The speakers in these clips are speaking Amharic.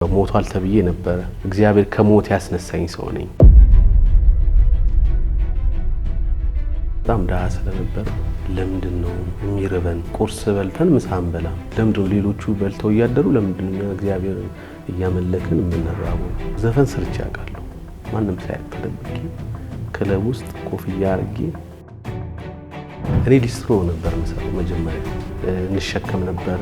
ሞቷል ተብዬ ነበር። እግዚአብሔር ከሞት ያስነሳኝ ሰው ነኝ። በጣም ደሃ ስለነበር ለምንድነው የሚርበን? ቁርስ በልተን ምሳ አንበላም? ለምንድነው ሌሎቹ በልተው እያደሩ ለምንድነው እግዚአብሔር እያመለክን የምንራበው? ዘፈን ሰርቼ አውቃለሁ። ማንም ሳያውቅ ተደብቄ ክለብ ውስጥ ኮፍያ አድርጌ እኔ ዲስትሮ ነበር የምሰራው። መጀመሪያ እንሸከም ነበር።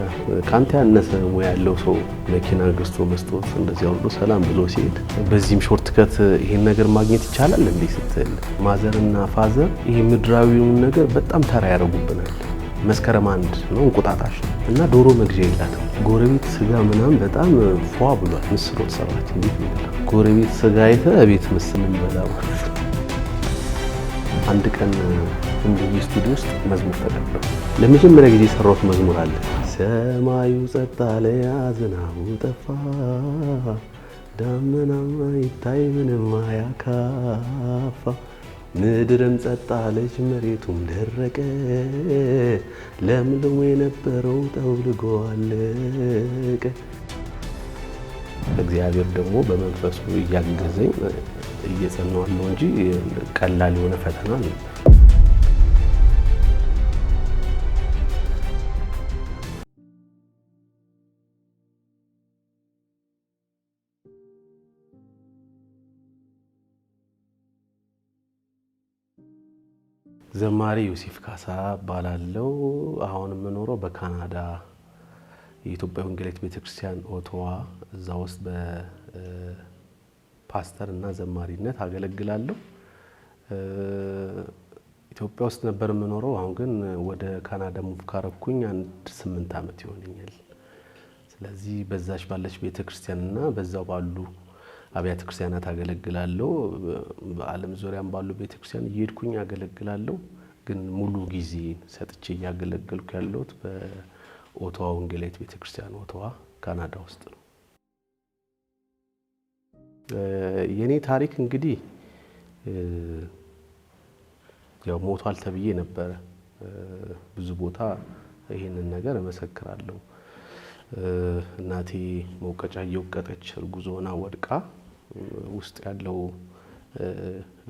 ካንተ ያነሰ ሙያ ያለው ሰው መኪና ገዝቶ መስጠት እንደዚህ አውርዶ ሰላም ብሎ ሲሄድ በዚህም ሾርት ከት ይሄን ነገር ማግኘት ይቻላል እንዴ ስትል ማዘርና ፋዘር ይሄ ምድራዊውን ነገር በጣም ተራ ያደርጉብናል። መስከረም አንድ ነው እንቁጣጣሽ እና ዶሮ መግዣ የላትም። ጎረቤት ስጋ ምናምን በጣም ፏ ብሏል። ምስር ወጥ ሰራች። እንዴት ነው ጎረቤት ስጋ አይተ ቤት ምስል እንበላው። አንድ ቀን እንግዲህ ስቱዲዮ ውስጥ መዝሙር ተቀበለ። ለመጀመሪያ ጊዜ ሰራሁት መዝሙር አለ። ሰማዩ ጸጥ አለ፣ ዝናቡ ጠፋ፣ ደመናማ ይታይ ምንም አያካፋ፣ ምድርም ጸጥ አለች፣ መሬቱም ደረቀ፣ ለምልሞ የነበረው ጠውልጎ አለቀ። እግዚአብሔር ደግሞ በመንፈሱ እያገዘኝ እየጸናዋለሁ እንጂ ቀላል የሆነ ፈተና አልነበረም። ዘማሪ ዮሴፍ ካሳ እባላለሁ። አሁን የምኖረው በካናዳ የኢትዮጵያ ወንጌላዊት ቤተክርስቲያን ኦቶዋ እዛ ውስጥ በፓስተር እና ዘማሪነት አገለግላለሁ። ኢትዮጵያ ውስጥ ነበር የምኖረው። አሁን ግን ወደ ካናዳ ሙቭ ካረኩኝ 8 ዓመት ይሆነኛል። ስለዚህ በዛች ባለች ቤተክርስቲያንና በዛው ባሉ አብያተ ክርስቲያናት አገለግላለሁ። በዓለም ዙሪያም ባሉ ቤተክርስቲያን እየሄድኩኝ አገለግላለሁ። ግን ሙሉ ጊዜ ሰጥቼ እያገለገልኩ ያለሁት በኦቶዋ ወንጌላዊት ቤተክርስቲያን ኦቶዋ ካናዳ ውስጥ ነው። የኔ ታሪክ እንግዲህ ያው ሞቷል ተብዬ ነበር። ብዙ ቦታ ይሄንን ነገር እመሰክራለሁ። እናቴ መውቀጫ እየወቀጠች እርጉዝ ሆና ወድቃ ውስጥ ያለው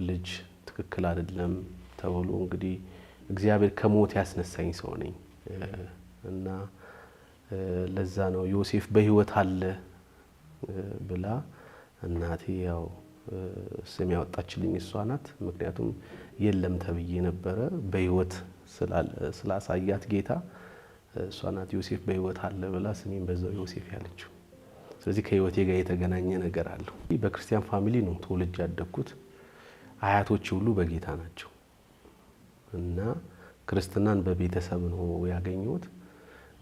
ልጅ ትክክል አይደለም ተብሎ እንግዲህ እግዚአብሔር ከሞት ያስነሳኝ ሰው ነኝ እና ለዛ ነው ዮሴፍ በህይወት አለ ብላ እናቴ ያው ስም ያወጣችልኝ እሷ ናት። ምክንያቱም የለም ተብዬ ነበረ። በህይወት ስላሳያት ጌታ እሷ ናት ዮሴፍ በህይወት አለ ብላ ስሜን በዛው ዮሴፍ ያለችው። ስለዚህ ከህይወቴ ጋር የተገናኘ ነገር አለው። በክርስቲያን ፋሚሊ ነው ተወልጄ ያደግኩት። አያቶቼ ሁሉ በጌታ ናቸው እና ክርስትናን በቤተሰብ ነው ያገኘሁት።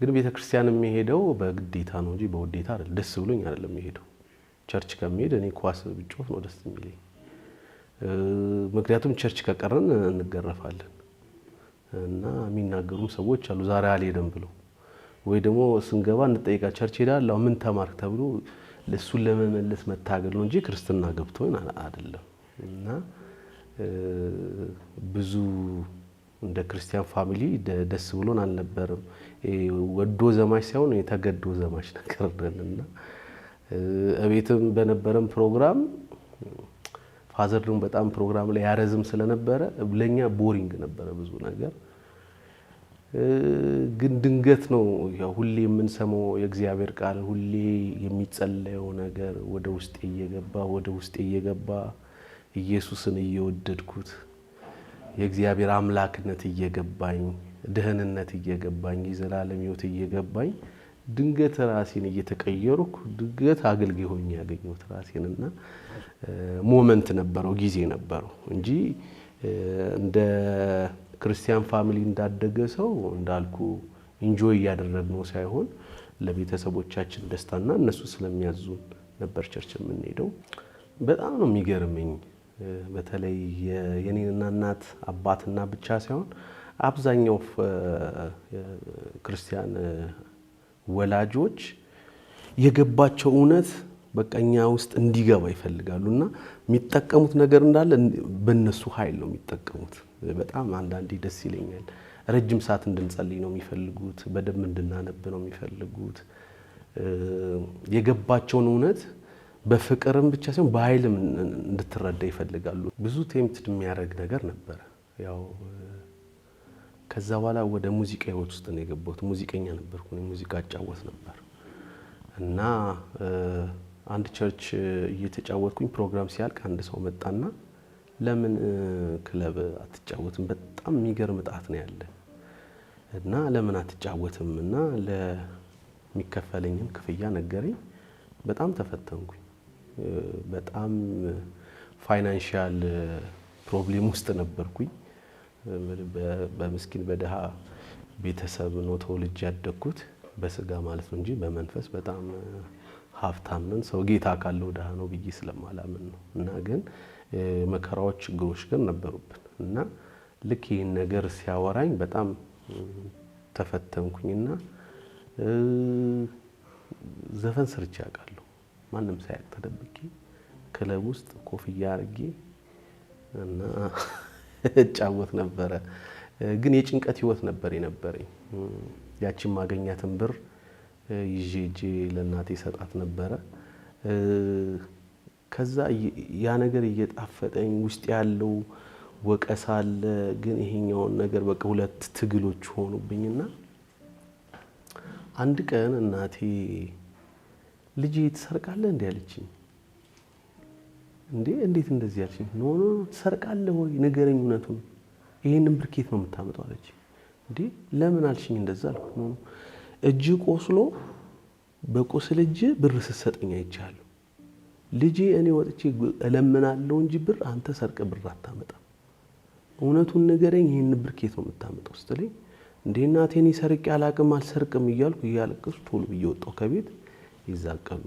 ግን ቤተክርስቲያን የሚሄደው በግዴታ ነው እንጂ በውዴታ አይደለም። ደስ ብሎኝ አይደለም የሚሄደው። ቸርች ከመሄድ እኔ ኳስ ብጮህ ነው ደስ የሚለኝ። ምክንያቱም ቸርች ከቀረን እንገረፋለን እና የሚናገሩ ሰዎች አሉ ዛሬ አልሄድም ብሎ ወይ ደግሞ ስንገባ እንጠይቃ ቸርች ሄዳለሁ ምን ተማርክ ተብሎ ለሱን ለመመለስ መታገል ነው እንጂ ክርስትና ገብቶን አይደለም። እና ብዙ እንደ ክርስቲያን ፋሚሊ ደስ ብሎን አልነበረም። ወዶ ዘማች ሳይሆን የተገዶ ዘማች ነገር ነንና እቤትም በነበረም ፕሮግራም ፋዘር ደግሞ በጣም ፕሮግራም ላይ ያረዝም ስለነበረ ለኛ ቦሪንግ ነበረ ብዙ ነገር። ግን ድንገት ነው ያው ሁሌ የምንሰማው የእግዚአብሔር ቃል ሁሌ የሚጸለየው ነገር ወደ ውስጤ እየገባ ኢየሱስን እየወደድኩት የእግዚአብሔር አምላክነት እየገባኝ ደህንነት እየገባኝ የዘላለም ሕይወት እየገባኝ ድንገት ራሴን እየተቀየርኩ ድንገት አገልጋይ ሆኜ ያገኘሁት ራሴንና ሞመንት ነበረው ጊዜ ነበረው እንጂ እንደ ክርስቲያን ፋሚሊ እንዳደገ ሰው እንዳልኩ ኢንጆይ ያደረግነው ሳይሆን ለቤተሰቦቻችን ደስታና እነሱ ስለሚያዙን ነበር ቸርች የምንሄደው። በጣም ነው የሚገርመኝ። በተለይ የኔና እናት አባትና ብቻ ሳይሆን አብዛኛው ክርስቲያን ወላጆች የገባቸው እውነት በቀኛ ውስጥ እንዲገባ ይፈልጋሉና የሚጠቀሙት ነገር እንዳለ በእነሱ ኃይል ነው የሚጠቀሙት። በጣም አንዳንዴ ደስ ይለኛል። ረጅም ሰዓት እንድንጸልይ ነው የሚፈልጉት። በደንብ እንድናነብ ነው የሚፈልጉት። የገባቸውን እውነት በፍቅርም ብቻ ሳይሆን በኃይልም እንድትረዳ ይፈልጋሉ። ብዙ ቴምፕት የሚያደርግ ነገር ነበር። ያው ከዛ በኋላ ወደ ሙዚቃ ህይወት ውስጥ ነው የገባሁት። ሙዚቀኛ ነበርኩ፣ ሙዚቃ አጫወት ነበር እና አንድ ቸርች እየተጫወትኩኝ ፕሮግራም ሲያልቅ አንድ ሰው መጣና ለምን ክለብ አትጫወትም? በጣም የሚገርም ጣት ነው ያለ እና ለምን አትጫወትም? እና ለሚከፈለኝን ክፍያ ነገረኝ። በጣም ተፈተንኩኝ። በጣም ፋይናንሻል ፕሮብሌም ውስጥ ነበርኩኝ። በምስኪን በደሃ ቤተሰብ ነው ተወልጄ ያደግኩት፣ በስጋ ማለት ነው እንጂ በመንፈስ በጣም ሀብታም ነን። ሰው ጌታ ካለው ደሃ ነው ብዬ ስለማላምን ነው። እና ግን መከራዎች ችግሮች ግን ነበሩብን እና ልክ ይሄን ነገር ሲያወራኝ በጣም ተፈተንኩኝና ዘፈን ሰርቼ አውቃለሁ። ማንም ሳያውቅ ተደብቄ ክለብ ውስጥ ኮፍያ አድርጌ እና እጫወት ነበረ። ግን የጭንቀት ህይወት ነበር የነበረኝ። ያቺን ማገኛትን ብር ይዤ ለእናቴ ሰጣት ነበረ። ከዛ ያ ነገር እየጣፈጠኝ ውስጥ ያለው ወቀሳ አለ። ግን ይሄኛውን ነገር በቃ ሁለት ትግሎች ሆኑብኝና አንድ ቀን እናቴ ልጅ ትሰርቃለህ እንዴ አለችኝ። እንዴ እንዴት እንደዚህ አለችኝ? ኖ ትሰርቃለህ ወይ ንገረኝ እውነቱን፣ ይሄንን ብር ከየት ነው የምታመጣው አለች። እንዴ ለምን አልሽኝ እንደዛ አልኩ። ኖ እጅ ቆስሎ በቁስል እጅ ብር ስትሰጠኝ አይቻለሁ። ልጄ እኔ ወጥቼ እለምናለሁ እንጂ ብር አንተ ሰርቀ ብር አታመጣም። እውነቱን ንገረኝ፣ ይሄን ብር ከየት ነው የምታመጣው ስትለኝ እንዴ እናቴ እኔ ሰርቄ አላቅም አልሰርቅም እያልኩ እያለቀስኩ ቶሎ ብዬ ወጣሁ ከቤት። ይዛን ቀን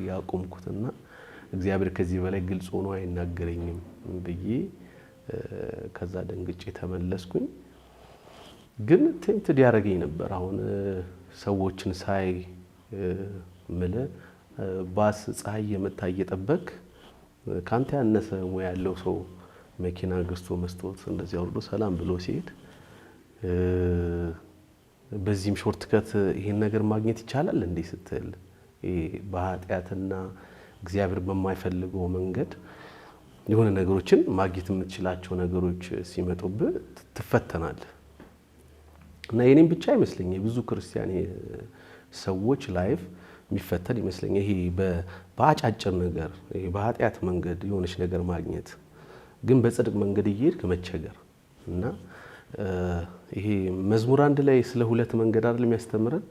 ያቆምኩትና እግዚአብሔር ከዚህ በላይ ግልጽ ሆኖ አይናገረኝም ብዬ ከዛ ደንግጬ ተመለስኩኝ። ግን ቴምፕትድ ያደርገኝ ነበር። አሁን ሰዎችን ሳይ ባስ ፀሐይ የመታ እየጠበቅ ካንተ ያነሰ ሙያ ያለው ሰው መኪና ገዝቶ መስጠት እንደዚህ አውርዶ ሰላም ብሎ ሲሄድ በዚህም ሾርትከት ይሄን ነገር ማግኘት ይቻላል እንዴ ስትል በኃጢአትና እግዚአብሔር በማይፈልገው መንገድ የሆነ ነገሮችን ማግኘት የምትችላቸው ነገሮች ሲመጡብህ ትፈተናለህ። እና የኔም ብቻ አይመስለኝ ብዙ ክርስቲያን ሰዎች ላይፍ የሚፈተን ይመስለኝ። ይሄ በአጫጭር ነገር ይሄ በኃጢአት መንገድ የሆነች ነገር ማግኘት ግን በጽድቅ መንገድ እየሄድክ መቸገር እና ይሄ መዝሙር አንድ ላይ ስለ ሁለት መንገድ አይደል የሚያስተምረን?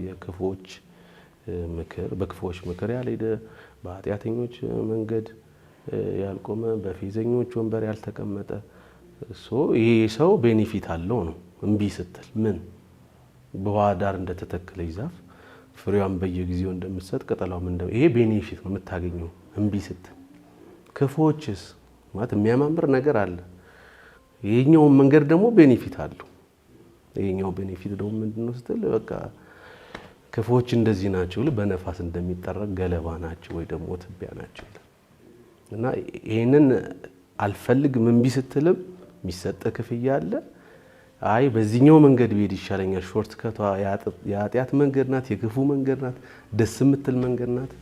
የክፉዎች ምክር በክፉዎች ምክር ያልሄደ፣ በኃጢአተኞች መንገድ ያልቆመ፣ በፌዘኞች ወንበር ያልተቀመጠ። ይሄ ሰው ቤኔፊት አለው ነው። እምቢ ስትል ምን በውሃ ዳር እንደተተከለ ዛፍ ፍሬዋን በየጊዜው እንደምትሰጥ ቅጠሏም ይሄ ቤኔፊት ነው የምታገኘው እምቢ ስትል። ክፉዎችስ ማለት የሚያማምር ነገር አለ። ይሄኛው መንገድ ደግሞ ቤኔፊት አለው። ይሄኛው ቤኔፊት ደግሞ ምንድነው ስትል በቃ ክፉዎች እንደዚህ ናቸው፣ በነፋስ እንደሚጠረግ ገለባ ናቸው ወይ ደግሞ ትቢያ ናቸው። እና ይሄንን አልፈልግም እምቢ ስትልም የሚሰጥ ክፍያ አለ። አይ በዚህኛው መንገድ ብሄድ ይሻለኛል፣ ሾርት ከቷ የኃጢአት መንገድ ናት፣ የክፉ መንገድ ናት፣ ደስ የምትል መንገድ ናት፣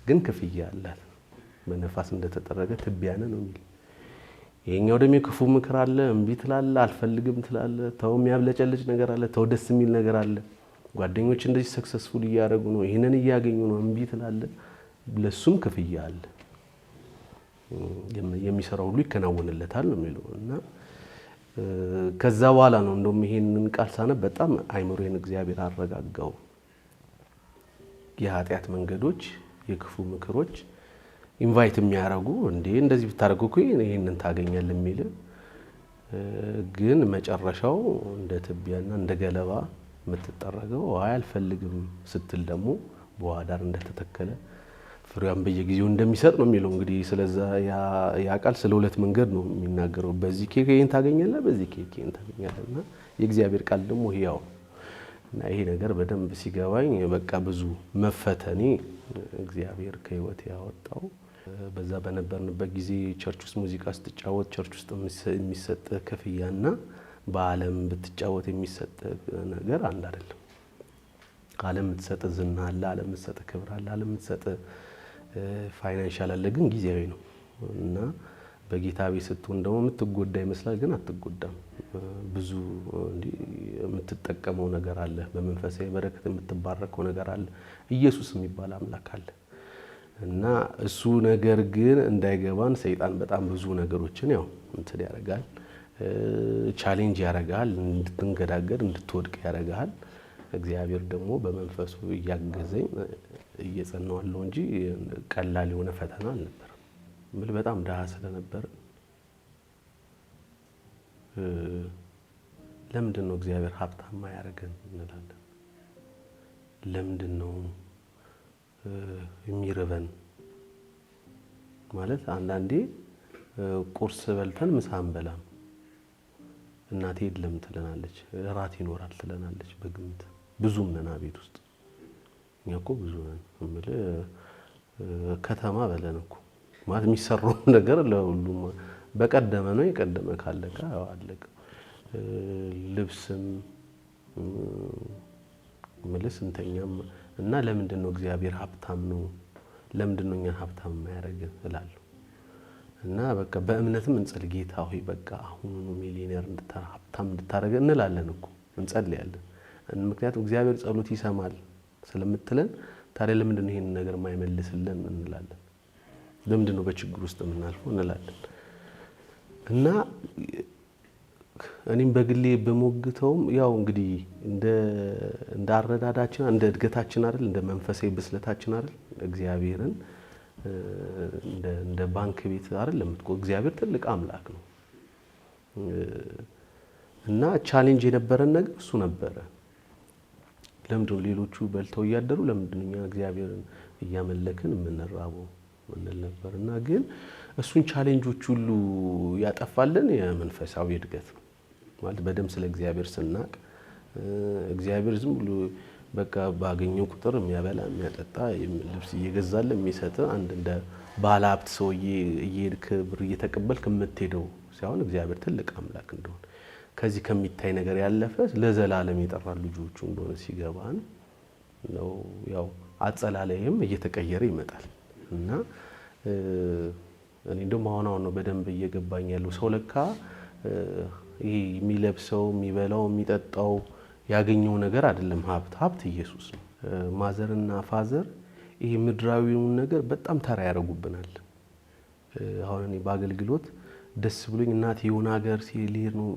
ግን ክፍያ አላት። በነፋስ እንደተጠረገ ትቢያ ነው የሚል። ይሄኛው ደግሞ የክፉ ምክር አለ። እምቢ ትላለህ፣ አልፈልግም ትላለህ። ተው የሚያብለጨልጭ ነገር አለ፣ ተው ደስ የሚል ነገር አለ። ጓደኞች እንደዚህ ሰክሰስፉል እያደረጉ ነው፣ ይሄንን እያገኙ ነው፣ እምቢ ትላለህ። ለሱም ክፍያ አለ። የሚሰራው ሁሉ ይከናወንለታል ነው የሚለው። እና ከዛ በኋላ ነው እንደውም ይሄንን ቃል ሳነብ በጣም አይምሮዬን እግዚአብሔር አረጋጋው። የኃጢአት መንገዶች፣ የክፉ ምክሮች ኢንቫይት የሚያደርጉ እንዴ እንደዚህ ብታደርጉ እኮ ይሄንን ታገኛለህ የሚል ግን መጨረሻው እንደ ትቢያና እንደ ገለባ የምትጠረገው አልፈልግም ስትል ደግሞ በውሃ ዳር እንደተተከለ ፍሬዋን በየጊዜው እንደሚሰጥ ነው የሚለው። እንግዲህ ስለዛ ያ ቃል ስለ ሁለት መንገድ ነው የሚናገረው። በዚህ ኬክ ይሄን ታገኛለህ፣ በዚህ ኬክ ይሄን ታገኛለህና የእግዚአብሔር ቃል ደግሞ ይያው እና ይሄ ነገር በደንብ ሲገባኝ በቃ ብዙ መፈተኔ እግዚአብሔር ከህይወት ያወጣው። በዛ በነበርንበት ጊዜ ቸርች ውስጥ ሙዚቃ ስትጫወት ቸርች ውስጥ የሚሰጥ ክፍያና በዓለም ብትጫወት የሚሰጥ ነገር አንድ አይደለም። ዓለም የምትሰጥ ዝና አለ፣ ዓለም የምትሰጥ ክብር አለ፣ ዓለም የምትሰጥ ፋይናንሻል አለ፣ ግን ጊዜያዊ ነው እና በጌታ ቤት ስትሆን ደግሞ የምትጎዳ ይመስላል፣ ግን አትጎዳም። ብዙ እንዲህ የምትጠቀመው ነገር አለ፣ በመንፈሳዊ በረከት የምትባረከው ነገር አለ። ኢየሱስ የሚባል አምላክ አለ እና እሱ ነገር ግን እንዳይገባን ሰይጣን በጣም ብዙ ነገሮችን ያው እንትን ያደርጋል፣ ቻሌንጅ ያደርጋል፣ እንድትንገዳገድ እንድትወድቅ ያደርጋል። እግዚአብሔር ደግሞ በመንፈሱ እያገዘኝ እየጸናዋለሁ እንጂ ቀላል የሆነ ፈተና አልነበረም። በጣም ደሃ ስለነበር ለምንድን ነው እግዚአብሔር ሀብታም ያደረገን እንላለን? ለምንድን ነው የሚርበን? ማለት አንዳንዴ ቁርስ በልተን ምሳ አንበላም። እናቴ የለም ትለናለች፣ እራት ይኖራል ትለናለች። በግምት ብዙም ነን ቤት ውስጥ እኛ እኮ ብዙ ነን እምልህ ከተማ በለን እኮ ማለት የሚሰራው ነገር ለሁሉም በቀደመ ነው። የቀደመ ካለቀ አለቀ። ልብስም ምልስ እንተኛም እና ለምንድን ነው እግዚአብሔር ሀብታም ነው? ለምንድን ነው እኛን ሀብታም የማያደርገን እላለሁ። እና በቃ በእምነትም እንጸልይ፣ ጌታ ሆይ በቃ አሁኑኑ ሚሊዮነር ሀብታም እንድታደርገን እንላለን እኮ እንጸልያለን። ምክንያቱም እግዚአብሔር ጸሎት ይሰማል ስለምትለን፣ ታዲያ ለምንድን ነው ይሄን ነገር የማይመልስልን እንላለን? ለምንድን ነው በችግር ውስጥ የምናልፈው እንላለን። እና እኔም በግሌ በሞግተውም ያው እንግዲህ እንደ አረዳዳችን እንደ እድገታችን አይደል፣ እንደ መንፈሳዊ ብስለታችን አይደል እግዚአብሔርን እንደ ባንክ ቤት አይደለም እኮ እግዚአብሔር ትልቅ አምላክ ነው። እና ቻሌንጅ የነበረን ነገር እሱ ነበረ። ለምንድነው ሌሎቹ በልተው እያደሩ ለምንድነው እኛ እግዚአብሔርን እያመለክን የምንራበው እንል ነበርና ግን እሱን ቻሌንጆች ሁሉ ያጠፋልን የመንፈሳዊ እድገት ነው ማለት በደም ስለ እግዚአብሔር ስናቅ እግዚአብሔር ዝም ብሎ በቃ ባገኘው ቁጥር የሚያበላ የሚያጠጣ ልብስ እየገዛልን የሚሰጥ አንድ እንደ ባለሀብት ሰውዬ እየሄድክ ብር እየተቀበልክ የምትሄደው ሳይሆን እግዚአብሔር ትልቅ አምላክ እንደሆነ ከዚህ ከሚታይ ነገር ያለፈ ለዘላለም የጠራ ልጆቹ እንደሆነ ሲገባን ነው። ያው አጸላላይም እየተቀየረ ይመጣል እና እኔ እንደውም አሁን ነው በደንብ እየገባኝ ያለው ሰው ለካ ይሄ የሚለብሰው የሚበላው የሚጠጣው ያገኘው ነገር አይደለም ሀብት ኢየሱስ ነው። ማዘርና ፋዘር ይሄ ምድራዊውን ነገር በጣም ተራ ያረጉብናል። አሁን እኔ በአገልግሎት ደስ ብሎኝ እናቴ የሆነ ሀገር ሲሄድ ነው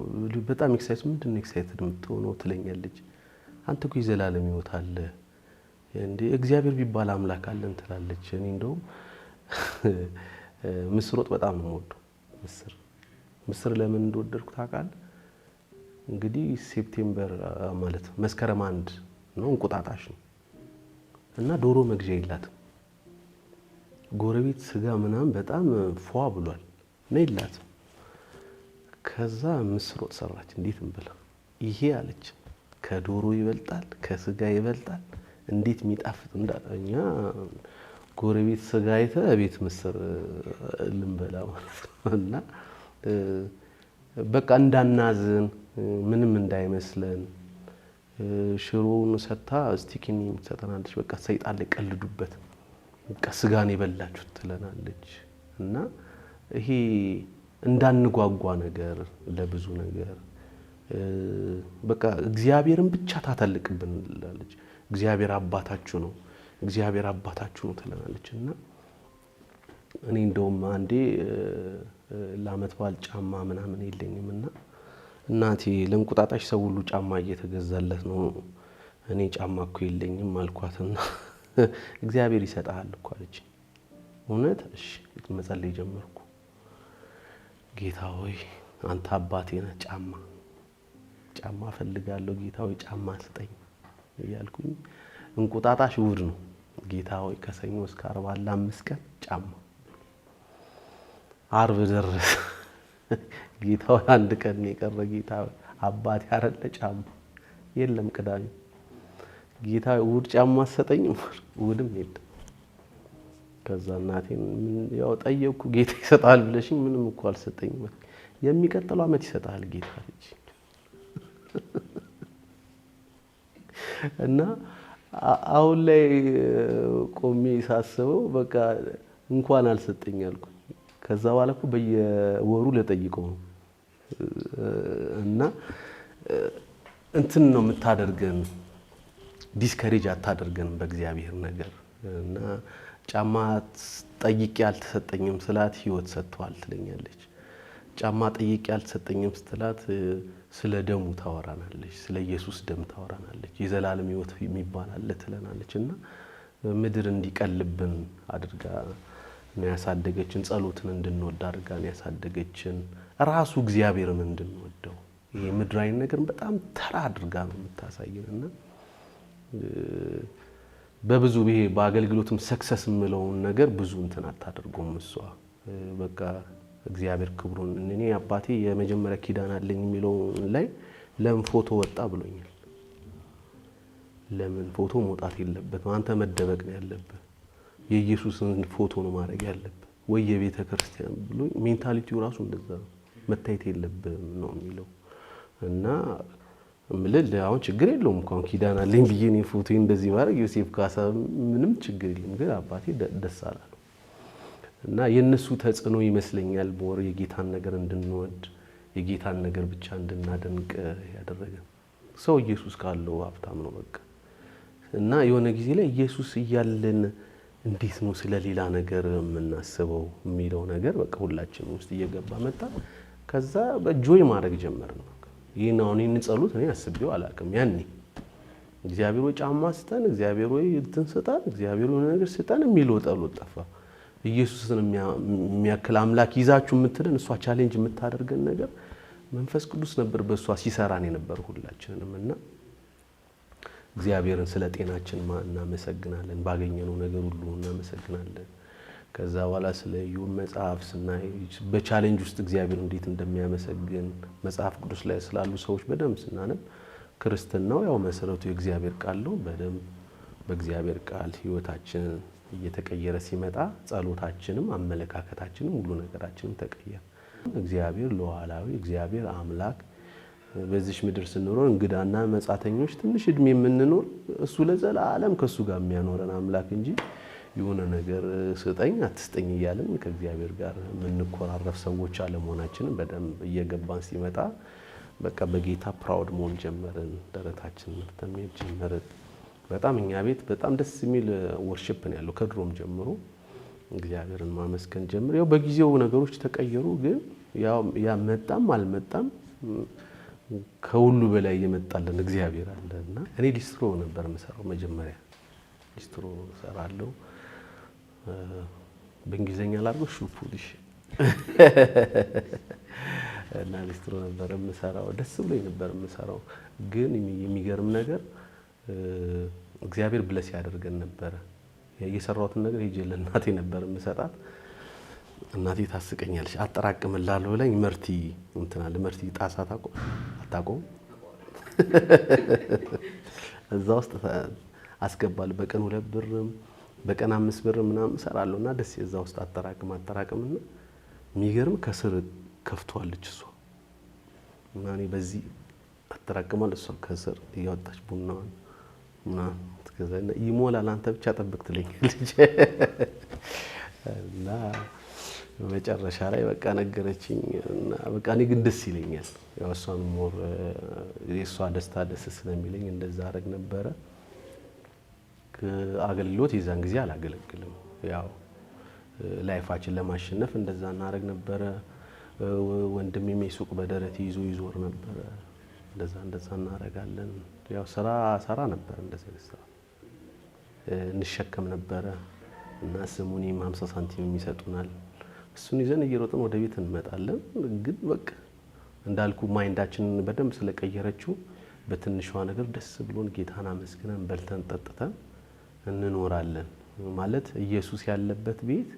በጣም ኤክሳይት ምንድነው ኤክሳይትድ የምትሆነው ትለኛለች። አንተ እኮ ይዘላለም ህይወት አለ እንዴ እግዚአብሔር ቢባል አምላክ አለን ትላለች። እኔ እንደውም ምስር ወጥ በጣም ነው የምወደው። ምስር ለምን እንደወደድኩ ታውቃለህ? እንግዲህ ሴፕቴምበር ማለት መስከረም 1 ነው እንቁጣጣሽ ነው እና ዶሮ መግዣ የላትም። ጎረቤት ስጋ ምናምን በጣም ፏ ብሏል ነው የላትም። ከዛ ምስር ወጥ ሰራች። እንዴት እንበላ ይሄ አለች ከዶሮ ይበልጣል ከስጋ ይበልጣል እንዴት የሚጣፍጥ እንዳኛ ጎረቤት ስጋ አይተ ቤት ምስር ልንበላ ማለት እና በቃ እንዳናዝን ምንም እንዳይመስለን ሽሮውን ሰታ ስቲኪኒ ሰጠናለች። በቃ ሰይጣን ላይ ቀልዱበት በቃ ስጋን የበላችሁ ትለናለች። እና ይሄ እንዳንጓጓ ነገር ለብዙ ነገር በቃ እግዚአብሔርን ብቻ ታታልቅብን ትላለች። እግዚአብሔር አባታችሁ ነው እግዚአብሔር አባታችሁ ነው ትለናለች። እና እኔ እንደውም አንዴ ለአመት በዓል ጫማ ምናምን የለኝምና እናቴ ለእንቁጣጣሽ ሰው ሁሉ ጫማ እየተገዛለት ነው እኔ ጫማ እኮ የለኝም አልኳትና እግዚአብሔር ይሰጣል እኮ አለች። እውነት እሺ መጸለይ ጀመርኩ። ጌታ ሆይ አንተ አባቴ ነህ፣ ጫማ ፈልጋለሁ ጌታ ሆይ ጫማ ስጠኝ እያልኩኝ እንቁጣጣሽ እሑድ ነው። ጌታ ሆይ ከሰኞ እስከ ዓርብ አለ 5 ቀን ጫማ። ዓርብ ደረሰ። ጌታ ሆይ አንድ ቀን የቀረ ጌታ አባቴ አረለ ጫማ የለም። ቅዳሜ ጌታ እሑድ ጫማ ሰጠኝም እሑድም የለም። ከዛ እናቴን ያው ጠየቅኩ ጌታ ይሰጣል ብለሽኝ ምንም እኮ አልሰጠኝም። የሚቀጥለው አመት ይሰጣል ጌታ ልጅ እና አሁን ላይ ቆሜ ሳስበው በቃ እንኳን አልሰጠኝ አልኩ። ከዛ በኋላ እኮ በየወሩ ለጠይቀው ነው እና እንትን ነው የምታደርገን፣ ዲስከሬጅ አታደርገን በእግዚአብሔር ነገር እና ጫማ ጠይቄ አልተሰጠኝም ስላት ህይወት ሰጥቷል ትለኛለች። ጫማ ጠይቄ አልተሰጠኝም ስትላት ስለ ደሙ ታወራናለች፣ ስለ ኢየሱስ ደም ታወራናለች። የዘላለም ህይወት የሚባል አለ ትለናለች እና ምድር እንዲቀልብን አድርጋ ነው ያሳደገችን። ጸሎትን እንድንወድ አድርጋ ነው ያሳደገችን። ራሱ እግዚአብሔርን እንድንወደው ይሄ ምድራዊ ነገር በጣም ተራ አድርጋ ነው የምታሳየንና በብዙ ይሄ በአገልግሎትም ሰክሰስ የምለውን ነገር ብዙ እንትን አታደርጉም። እሷ በቃ እግዚአብሔር ክብሩን እኔ አባቴ የመጀመሪያ ኪዳን አለኝ የሚለው ላይ ለምን ፎቶ ወጣ ብሎኛል። ለምን ፎቶ መውጣት የለበትም፣ አንተ መደበቅ ነው ያለብህ፣ የኢየሱስን ፎቶ ነው ማድረግ ያለብህ ወይ የቤተ ክርስቲያን ብሎ ሜንታሊቲው ራሱ እንደዛ ነው፣ መታየት የለብህም ነው የሚለው እና ምልል አሁን ችግር የለውም እንኳን ኪዳን አለኝ ብዬ ነው ፎቶ እንደዚህ ማድረግ ዮሴፍ ካሳ ምንም ችግር የለም። ግን አባቴ ደስ አላለው እና የነሱ ተጽዕኖ ይመስለኛል በወር የጌታን ነገር እንድንወድ የጌታን ነገር ብቻ እንድናደንቅ ያደረገ። ሰው ኢየሱስ ካለው ሀብታም ነው በቃ። እና የሆነ ጊዜ ላይ ኢየሱስ እያለን እንዴት ነው ስለሌላ ነገር የምናስበው የሚለው ነገር በቃ ሁላችንም ውስጥ እየገባ መጣ። ከዛ በጆይ ማድረግ ጀመርን። ይሄን አሁን ጸሎት እኔ አስቤው አላውቅም። ያኔ እግዚአብሔር ወይ ጫማ ስጠን፣ እግዚአብሔር ወይ እንትን ስጠን፣ እግዚአብሔር የሆነ ነገር ስጠን የሚለው ጸሎት ጠፋ። ኢየሱስን የሚያክል አምላክ ይዛችሁ የምትልን እሷ ቻሌንጅ የምታደርገን ነገር መንፈስ ቅዱስ ነበር በእሷ ሲሰራን የነበር ሁላችንም። እና እግዚአብሔርን ስለ ጤናችን እናመሰግናለን፣ ባገኘነው ነገር ሁሉ እናመሰግናለን። ከዛ በኋላ ስለ ኢዮብ መጽሐፍ ስናይ በቻሌንጅ ውስጥ እግዚአብሔር እንዴት እንደሚያመሰግን መጽሐፍ ቅዱስ ላይ ስላሉ ሰዎች በደንብ ስናነብ ክርስትናው ያው መሰረቱ የእግዚአብሔር ቃል ነው። በደንብ በእግዚአብሔር ቃል ህይወታችን እየተቀየረ ሲመጣ ጸሎታችንም አመለካከታችንም ሁሉ ነገራችንም ተቀየረ። እግዚአብሔር ሉዓላዊ እግዚአብሔር አምላክ በዚህ ምድር ስንኖር እንግዳና መጻተኞች ትንሽ እድሜ የምንኖር እሱ ለዘላለም ከሱ ጋር የሚያኖረን አምላክ እንጂ የሆነ ነገር ስጠኝ አትስጠኝ እያልን ከእግዚአብሔር ጋር የምንኮራረፍ ሰዎች አለመሆናችንን በደንብ እየገባን ሲመጣ በቃ በጌታ ፕራውድ መሆን ጀመርን። ደረታችን መርተን ጀመርን። በጣም እኛ ቤት በጣም ደስ የሚል ወርሺፕ ነው ያለው። ከድሮም ጀምሮ እግዚአብሔርን ማመስገን ጀምር። ያው በጊዜው ነገሮች ተቀየሩ፣ ግን ያው ያ መጣም አልመጣም ከሁሉ በላይ የመጣልን እግዚአብሔር አለና እኔ ሊስትሮ ነበር የምሰራው። መጀመሪያ ሊስትሮ ሰራለሁ። በእንግሊዘኛ ላድርገው ሹፑልሽ እና ሊስትሮ ነበር የምሰራው። ደስ ብሎኝ ነበር የምሰራው። ግን የሚገርም ነገር እግዚአብሔር ብለስ ያደርገን ነበር። የሰራሁትን ነገር ሄጄ ለእናቴ ነበር የምሰጣት። እናቴ ታስቀኛለች። አጠራቅምላለሁ ብለኝ መርቲ እንትና ለመርቲ ጣሳ አታውቀውም? እዛ ውስጥ አስገባለሁ። በቀን 2 ብርም በቀን 5 ብር ምናምን እሰራለሁና ደስ እዛ ውስጥ አጠራቅምና የሚገርም ከስር ከፍቷለች እሷ እና እኔ በዚህ አጠራቅማለሁ። እሷ ከስር እያወጣች ቡናዋን እና ትገዛና ይሞላል አንተ ብቻ ጠብቅ ትለኛለች። እና መጨረሻ ላይ በቃ ነገረችኝ እና በቃ እኔ ግን ደስ ይለኛል። ያው እሷን ሞር የሷ ደስታ ደስ ስለሚለኝ እንደዛ አደረግ ነበረ። አገልግሎት የዛን ጊዜ አላገለግልም። ያው ላይፋችን ለማሸነፍ እንደዛ እናደርግ ነበረ። ወንድሜ ሱቅ በደረቴ ይዞ ይዞር ነበረ። እንደዛ እናደርጋለን። ያው ሰራ ነበር እንደዛ እንሸከም ነበረ እና ስሙኒም 50 ሳንቲም ይሰጡናል። እሱን ይዘን እየሮጥን ወደ ቤት እንመጣለን። ግን በቃ እንዳልኩ ማይንዳችንን በደንብ ስለቀየረችው በትንሿ ነገር ደስ ብሎን ጌታን አመስግነን በልተን ጠጥተን እንኖራለን። ማለት ኢየሱስ ያለበት ቤት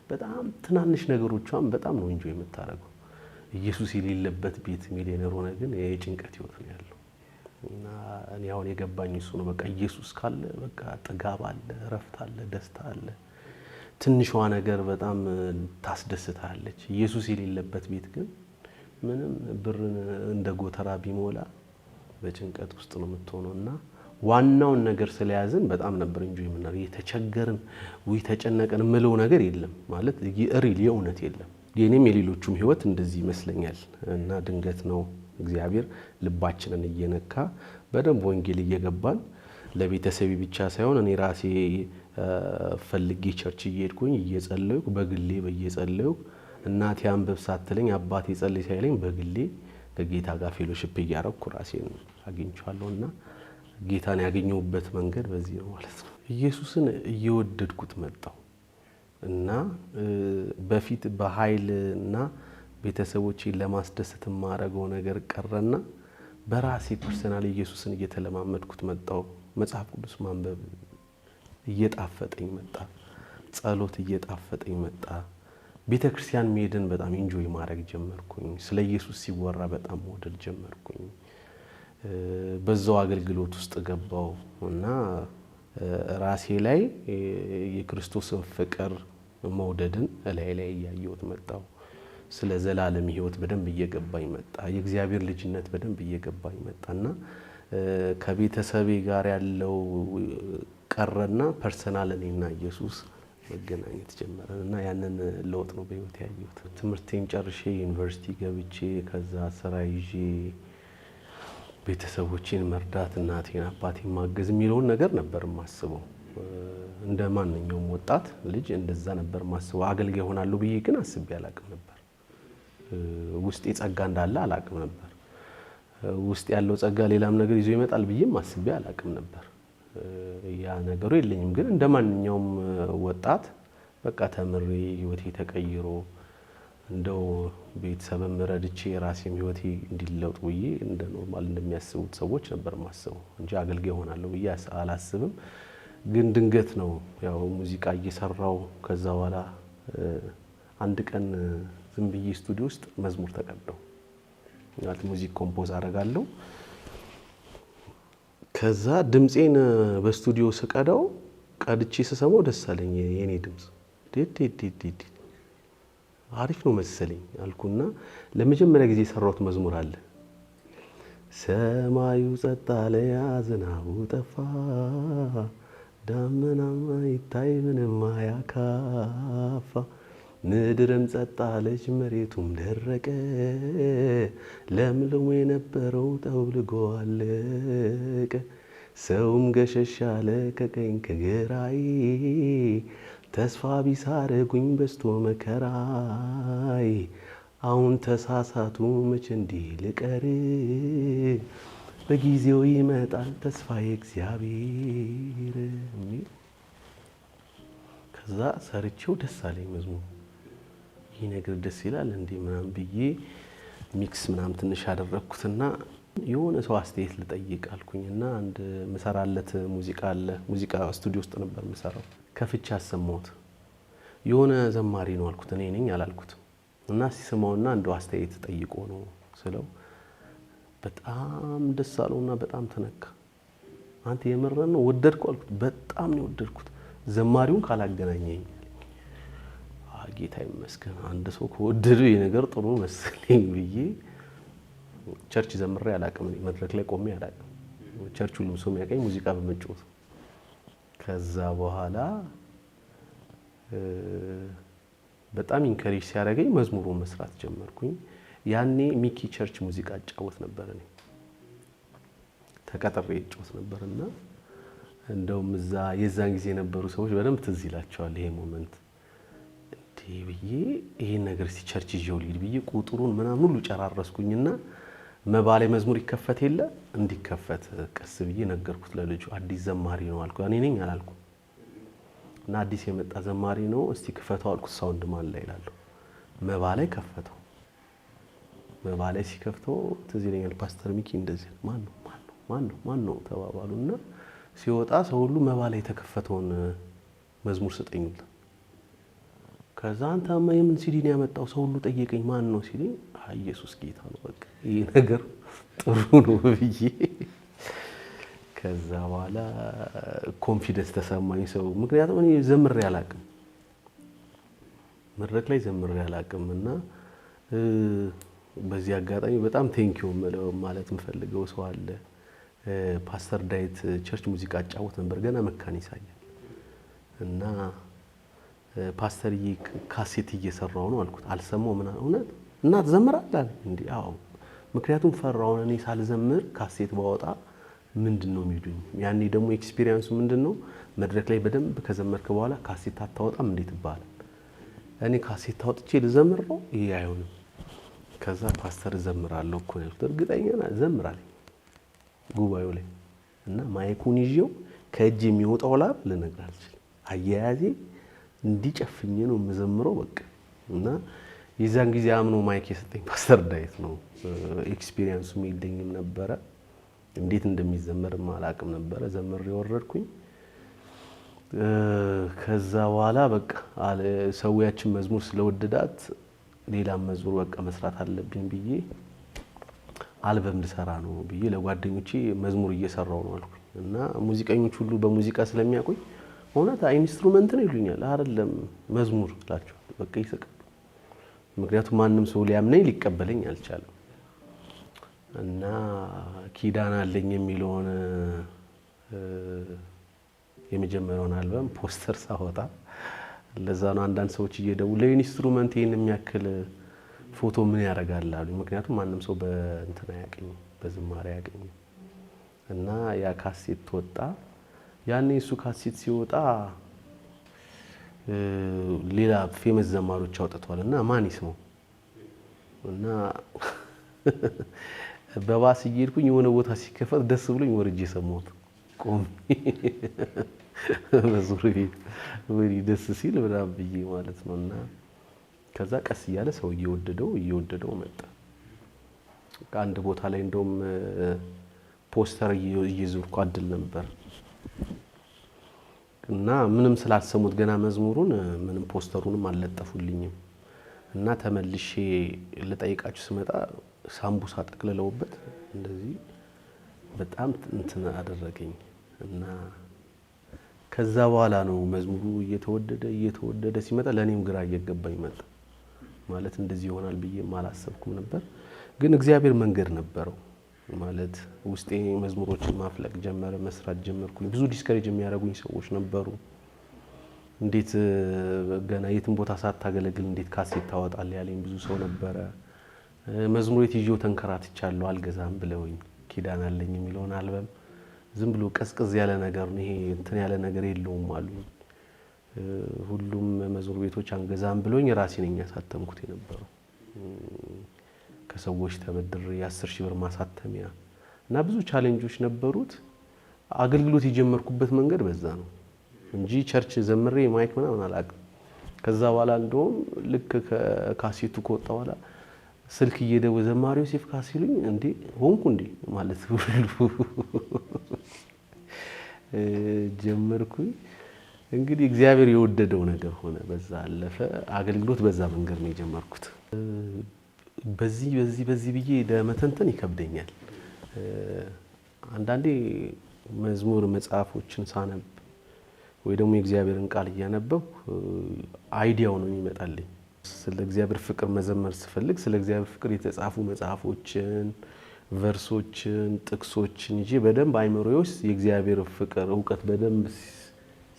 በጣም ትናንሽ ነገሮቿን በጣም ነው እንጆይ የምታረገው። ኢየሱስ የሌለበት ቤት ሚሊዮነር ሆነ ግን የጭንቀት ህይወት ነው ያለው። እና እኔ አሁን የገባኝ እሱ ነው። በቃ ኢየሱስ ካለ በቃ ጥጋብ አለ፣ እረፍት አለ፣ ደስታ አለ። ትንሿ ነገር በጣም ታስደስታለች። ኢየሱስ የሌለበት ቤት ግን ምንም ብርን እንደ ጎተራ ቢሞላ በጭንቀት ውስጥ ነው የምትሆነውና ዋናውን ነገር ስለያዝን በጣም ነበር እንጂ የምናደርገው የተቸገርን ወይ ተጨነቀን ምለው ነገር የለም ማለት ሪሊ የእውነት የለም። የኔም የሌሎቹም ህይወት እንደዚህ ይመስለኛል እና ድንገት ነው እግዚአብሔር ልባችንን እየነካ በደንብ ወንጌል እየገባን ለቤተሰቤ ብቻ ሳይሆን እኔ ራሴ ፈልጌ ቸርች እየሄድኩኝ እየጸለይኩ በግሌ በየጸለይኩ እናቴ አንብብ ሳትለኝ አባቴ ጸልይ ሳይለኝ በግሌ ከጌታ ጋር ፌሎሺፕ እያረኩ ራሴን አግኝቻለሁና ጌታን ያገኘሁበት መንገድ በዚህ ነው ማለት ነው። ኢየሱስን እየወደድኩት መጣሁ እና በፊት በኃይልና ቤተሰቦቼን ለማስደሰት ማረገው ነገር ቀረና በራሴ ፐርሰናል ኢየሱስን እየተለማመድኩት መጣሁ። መጽሐፍ ቅዱስ ማንበብ እየጣፈጠኝ መጣ። ጸሎት እየጣፈጠኝ መጣ። ቤተክርስቲያን መሄድን በጣም ኢንጆይ ማድረግ ጀመርኩኝ። ስለ ኢየሱስ ሲወራ በጣም መውደድ ጀመርኩኝ። በዛው አገልግሎት ውስጥ ገባው እና ራሴ ላይ የክርስቶስን ፍቅር መውደድን ላይ ያያየሁት መጣው። ስለ ዘላለም ህይወት በደንብ እየገባኝ መጣ። የእግዚአብሔር ልጅነት በደንብ እየገባኝ መጣና ከቤተሰቤ ጋር ያለው ቀረና ፐርሰናል እኔና ኢየሱስ መገናኘት ጀመረና ያንን ለውጥ ነው በህይወት ያየሁት። ትምህርቴን ጨርሼ ዩኒቨርሲቲ ገብቼ ከዛ ስራ ይዤ ቤተሰቦቼን መርዳት እናቴን አባቴን ማገዝ የሚለውን ነገር ነበር ማስበው። እንደ ማንኛውም ወጣት ልጅ እንደዛ ነበር ማስበው። አገልጋይ ሆናለሁ ብዬ ግን አስቤ አላቅም ነበር። ውስጤ ጸጋ እንዳለ አላቅም ነበር። ውስጥ ያለው ጸጋ ሌላም ነገር ይዞ ይመጣል ብዬም አስቤ አላቅም ነበር። ያ ነገሩ የለኝም። ግን እንደማንኛውም ወጣት በቃ ተምሬ ህይወቴ ተቀይሮ እንደው ቤተሰብም ረድቼ ራሴም ህይወቴ እንዲለውጥ ብዬ እንደ ኖርማል እንደሚያስቡት ሰዎች ነበር ማስበው እንጂ አገልጋይ ሆናለሁ ብዬ አላስብም። ግን ድንገት ነው ያው ሙዚቃ እየሰራው ከዛ በኋላ አንድ ቀን ዝም ብዬ ስቱዲዮ ውስጥ መዝሙር ተቀዳው። ማለት ሙዚክ ኮምፖዝ አደርጋለሁ። ከዛ ድምጼን በስቱዲዮ ስቀዳው ቀድቼ ስሰማው ደስ አለኝ። የኔ ድምጽ ዲዲ አሪፍ ነው መሰለኝ አልኩና ለመጀመሪያ ጊዜ የሰራሁት መዝሙር አለ። ሰማዩ ጸጥ አለ ዝናቡ ጠፋ ዳመናማ ይታይ ምንም አያካፋ ምድርም ጸጥ አለች መሬቱም ደረቀ ለምልሞ የነበረው ጠውልጎ አለቀ ሰውም ገሸሽ አለ ከቀኝ ከግራይ ተስፋ ቢስ አረጉኝ በስቶ መከራይ አሁን ተሳሳቱ መቼ እንዲህ ልቀር በጊዜው ይመጣል ተስፋዬ እግዚአብሔር የሚል ከዛ ሰርቼው ደስ አለኝ መዝሙር። ይሄ ነገር ደስ ይላል እንዴ ምናምን ብዬ ሚክስ ምናምን ትንሽ አደረኩትና የሆነ ሰው አስተያየት ልጠይቅ አልኩኝና አንድ መሰራለት ሙዚቃ አለ። ሙዚቃ ስቱዲዮ ውስጥ ነበር መሰራው። ከፍቻ አሰማሁት። የሆነ ዘማሪ ነው አልኩት እኔ ነኝ አላልኩት እና ሲሰማውና እንደው አስተያየት ጠይቆ ነው ስለው በጣም ደስ አለውና በጣም ተነካ። አንተ የመረን ነው ወደድኩ አልኩት። በጣም ነው ወደድኩት። ዘማሪውን ካላገናኘኝ ጌታ ይመስገን አንድ ሰው ከወደደው የነገር ጥሩ መሰለኝ ብዬ ቸርች ዘምሬ አላቅም። መድረክ ላይ ቆሜ አላቅም። ቸርች ሁሉ ሰው የሚያቀኝ ሙዚቃ በመጫወት። ከዛ በኋላ በጣም ኢንከሬጅ ሲያደርገኝ መዝሙሩን መስራት ጀመርኩኝ። ያኔ ሚኪ ቸርች ሙዚቃ አጫወት ነበር። እኔ ተቀጥሬ እጫወት ነበርና እንደውም እዛ የዛን ጊዜ የነበሩ ሰዎች በደንብ ትዝ ይላቸዋል ይሄ ሞመንት። እንዴ ብዬ ይሄን ነገር ቸርች ይዤው ልሂድ ብዬ ቁጥሩን ምናምን ሁሉ ጨራረስኩኝና መባሌ መዝሙር ይከፈት የለ እንዲከፈት ቀስ ብዬ ነገርኩት ለልጁ። አዲስ ዘማሪ ነው አልኩ። እኔ ነኝ አላልኩም እና አዲስ የመጣ ዘማሪ ነው እስቲ ክፈተው አልኩት። ሳውንድ ማን ላይ ይላል መባሌ ከፈተው። መባሌ ሲከፍተው ትዝ ይለኛል ፓስተር ሚኪ እንደዚህ ማን ነው ተባባሉና ሲወጣ ሰው ሁሉ መባሌ የተከፈተውን መዝሙር ስጠኝል። ከዛ አንተ የምን ሲዲን ያመጣው ሰው ሁሉ ጠየቀኝ። ማን ነው ሲለኝ ኢየሱስ ጌታ ነው በቃ ይሄ ነገር ጥሩ ነው ብዬ ከዛ በኋላ ኮንፊደንስ ተሰማኝ ሰው። ምክንያቱም እኔ ዘምሬ አላቅም መድረክ ላይ ዘምሬ አላቅምና በዚህ አጋጣሚ በጣም ቴንኪው ማለት ምፈልገው ሰው አለ ፓስተር ዳዊት ቸርች ሙዚቃ አጫወት ነበር ገና መካኒሳ እና ፓስተርዬ ካሴት እየሰራው ነው አልኩት። አልሰማው ምን እውነት እና ትዘምራለህ እንዴ? አዎ ምክንያቱም ፈራው እኔ ሳልዘምር ካሴት ባወጣ ምንድነው የሚሉኝ? ያኔ ደግሞ ኤክስፒሪየንሱ ምንድነው መድረክ ላይ በደንብ ከዘመርክ በኋላ ካሴት አታወጣም እንዴት ይባላል? እኔ ካሴት አውጥቼ ልዘምር ነው ይሄ አይሆንም። ከዛ ፓስተር ዘምራለሁ እኮ ነው እርግጠኛ ነኝ ዘምራለሁ ጉባኤው ላይ እና ማይኩን ይዤው ከእጅ የሚወጣው ላብ ልነግርህ አልችልም። አያያዜ እንዲጨፍኝ ነው የምዘምረው በቃ እና የዛን ጊዜ አምኖ ማይክ የሰጠኝ ፓስተር ዳዊት ነው። ኤክስፒሪየንሱ የለኝም ነበር እንዴት እንደሚዘመር ማላቅም ነበር። ዘምሬ ወረድኩኝ። ከዛ በኋላ በቃ ሰውያችን መዝሙር ስለወደዳት ሌላ መዝሙር በቃ መስራት አለብኝ ብዬ አልበም ልሰራ ነው ብዬ ለጓደኞቼ መዝሙር እየሰራው ነው አልኩኝ እና ሙዚቀኞች ሁሉ በሙዚቃ ስለሚያውቁኝ ሆነታ ኢንስትሩመንት ነው ይሉኛል። አይደለም መዝሙር እላቸው በቃ ይስቃሉ። ምክንያቱም ማንም ሰው ሊያምነኝ ሊቀበለኝ አልቻለም። እና ኪዳን አለኝ የሚለውን የመጀመሪያውን አልበም ፖስተር ሳወጣ ለዛ ነው አንዳንድ ሰዎች እየደውሉ ለኢንስትሩመንት ይሄን የሚያክል ፎቶ ምን ያደርጋል አሉ። ምክንያቱም ማንም ሰው በእንትና ያቀኝ በዝማሬ ያቀኝ እና ያ ካሴት ወጣ። ያኔ እሱ ካሴት ሲወጣ ሌላ ፌመስ ዘማሪዎች አውጥተዋል እና ማን ይስማው እና በባስ እየሄድኩኝ የሆነ ቦታ ሲከፈት ደስ ብሎኝ ወርጄ ሰማሁት ቆም መዝሙር ቤት ወይ ደስ ሲል በጣም ብዬ ማለት ነውና ከዛ ቀስ እያለ ሰው እየወደደው መጣ። አንድ ቦታ ላይ እንደውም ፖስተር እየዞርኩ አድል ነበር እና ምንም ስላልሰሙት ገና መዝሙሩን ምንም ፖስተሩንም አልለጠፉልኝም እና ተመልሼ ለጠይቃችሁ ስመጣ ሳምቡሳ ጠቅልለውበት እንደዚህ በጣም እንትን አደረገኝ እና ከዛ በኋላ ነው መዝሙሩ እየተወደደ ሲመጣ ለኔም ግራ እየገባኝ መጣ። ማለት እንደዚህ ይሆናል ብዬ ማላሰብኩም ነበር። ግን እግዚአብሔር መንገድ ነበረው ማለት ውስጤ መዝሙሮችን ማፍለቅ ጀመረ፣ መስራት ጀመርኩኝ። ብዙ ዲስከሬጅ የሚያደርጉኝ ሰዎች ነበሩ። እንዴት ገና የትም ቦታ ሳታገለግል እንዴት ካሴት ታወጣለህ ያለኝ ብዙ ሰው ነበረ። መዝሙር ይዤው ተንከራትቻለሁ አልገዛም ብለውኝ ኪዳን አለኝ የሚለውን አልበም ዝም ብሎ ቀዝቀዝ ያለ ነገር ነው ይሄ እንትን ያለ ነገር የለውም አሉ። ሁሉም መዝሙር ቤቶች አንገዛም ብለውኝ ራሴ ነኝ ያሳተምኩት የነበረው ከሰዎች ተበድሬ 10,000 ብር ማሳተሚያ እና ብዙ ቻሌንጆች ነበሩት። አገልግሎት የጀመርኩበት መንገድ በዛ ነው እንጂ ቸርች ዘምሬ ማይክ ምናምን አላውቅም። ከዛ በኋላ እንደውም ልክ ከካሴቱ ከወጣ በኋላ ስልክ እየደወለ ዘማሪው ዮሴፍ ካሲሉኝ እንዴ ሆንኩ እንዴ ማለት ሁሉ ጀመርኩኝ። እንግዲህ እግዚአብሔር የወደደው ነገር ሆነ። በዛ አለፈ። አገልግሎት በዛ መንገድ ነው የጀመርኩት። በዚህ ብዬ ለመተንተን ይከብደኛል። አንዳንዴ መዝሙር መጽሐፎችን ሳነብ ወይ ደግሞ የእግዚአብሔርን ቃል እያነበብኩ አይዲያው ነው የሚመጣልኝ። ስለ እግዚአብሔር ፍቅር መዘመር ስፈልግ ስለ እግዚአብሔር ፍቅር የተጻፉ መጽሐፎችን፣ ቨርሶችን፣ ጥቅሶችን ይዤ በደንብ አይምሮዬ ውስጥ የእግዚአብሔር ፍቅር ዕውቀት በደንብ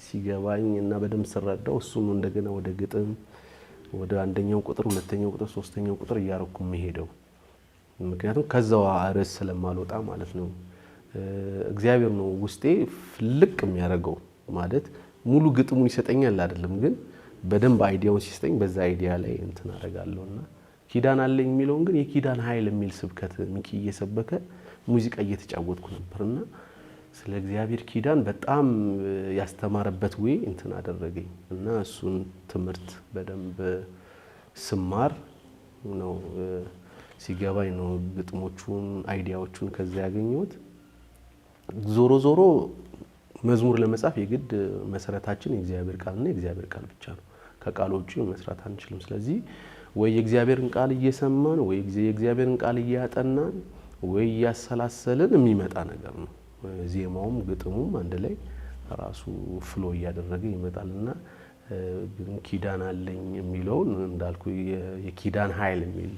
ሲገባኝ እና በደንብ ስረዳው እሱም እንደገና ወደ ግጥም ወደ አንደኛው ቁጥር፣ ሁለተኛው ቁጥር፣ ሶስተኛው ቁጥር እያረኩ መሄደው። ምክንያቱም ከዛው አርዕስ ስለማልወጣ ማለት ነው። እግዚአብሔር ነው ውስጤ ፍልቅ የሚያደርገው ማለት ሙሉ ግጥሙን ይሰጠኛል አይደለም፣ ግን በደንብ አይዲያውን ሲሰጠኝ በዛ አይዲያ ላይ እንትን አደርጋለሁና ኪዳን አለኝ የሚለውን ግን የኪዳን ኃይል የሚል ስብከት ሚኪ እየሰበከ ሙዚቃ እየተጫወትኩ ነበርና ስለ እግዚአብሔር ኪዳን በጣም ያስተማረበት ወይ እንትን አደረገኝ እና እሱን ትምህርት በደንብ ስማር ነው ሲገባኝ ነው ግጥሞቹን አይዲያዎቹን ከዛ ያገኘሁት። ዞሮ መዝሙር ለመጻፍ የግድ መሰረታችን የእግዚአብሔር ቃልና የእግዚአብሔር ቃል ብቻ ነው። ከቃል ውጪ መስራት አንችልም። ስለዚህ ወይ የእግዚአብሔርን ቃል እየሰማን ወይ የእግዚአብሔርን ቃል እያጠናን ወይ እያሰላሰልን የሚመጣ ነገር ነው። ዜማውም ግጥሙም አንድ ላይ ራሱ ፍሎ እያደረገ ይመጣልና ግን ኪዳን አለኝ የሚለውን እንዳልኩ የኪዳን ኃይል የሚል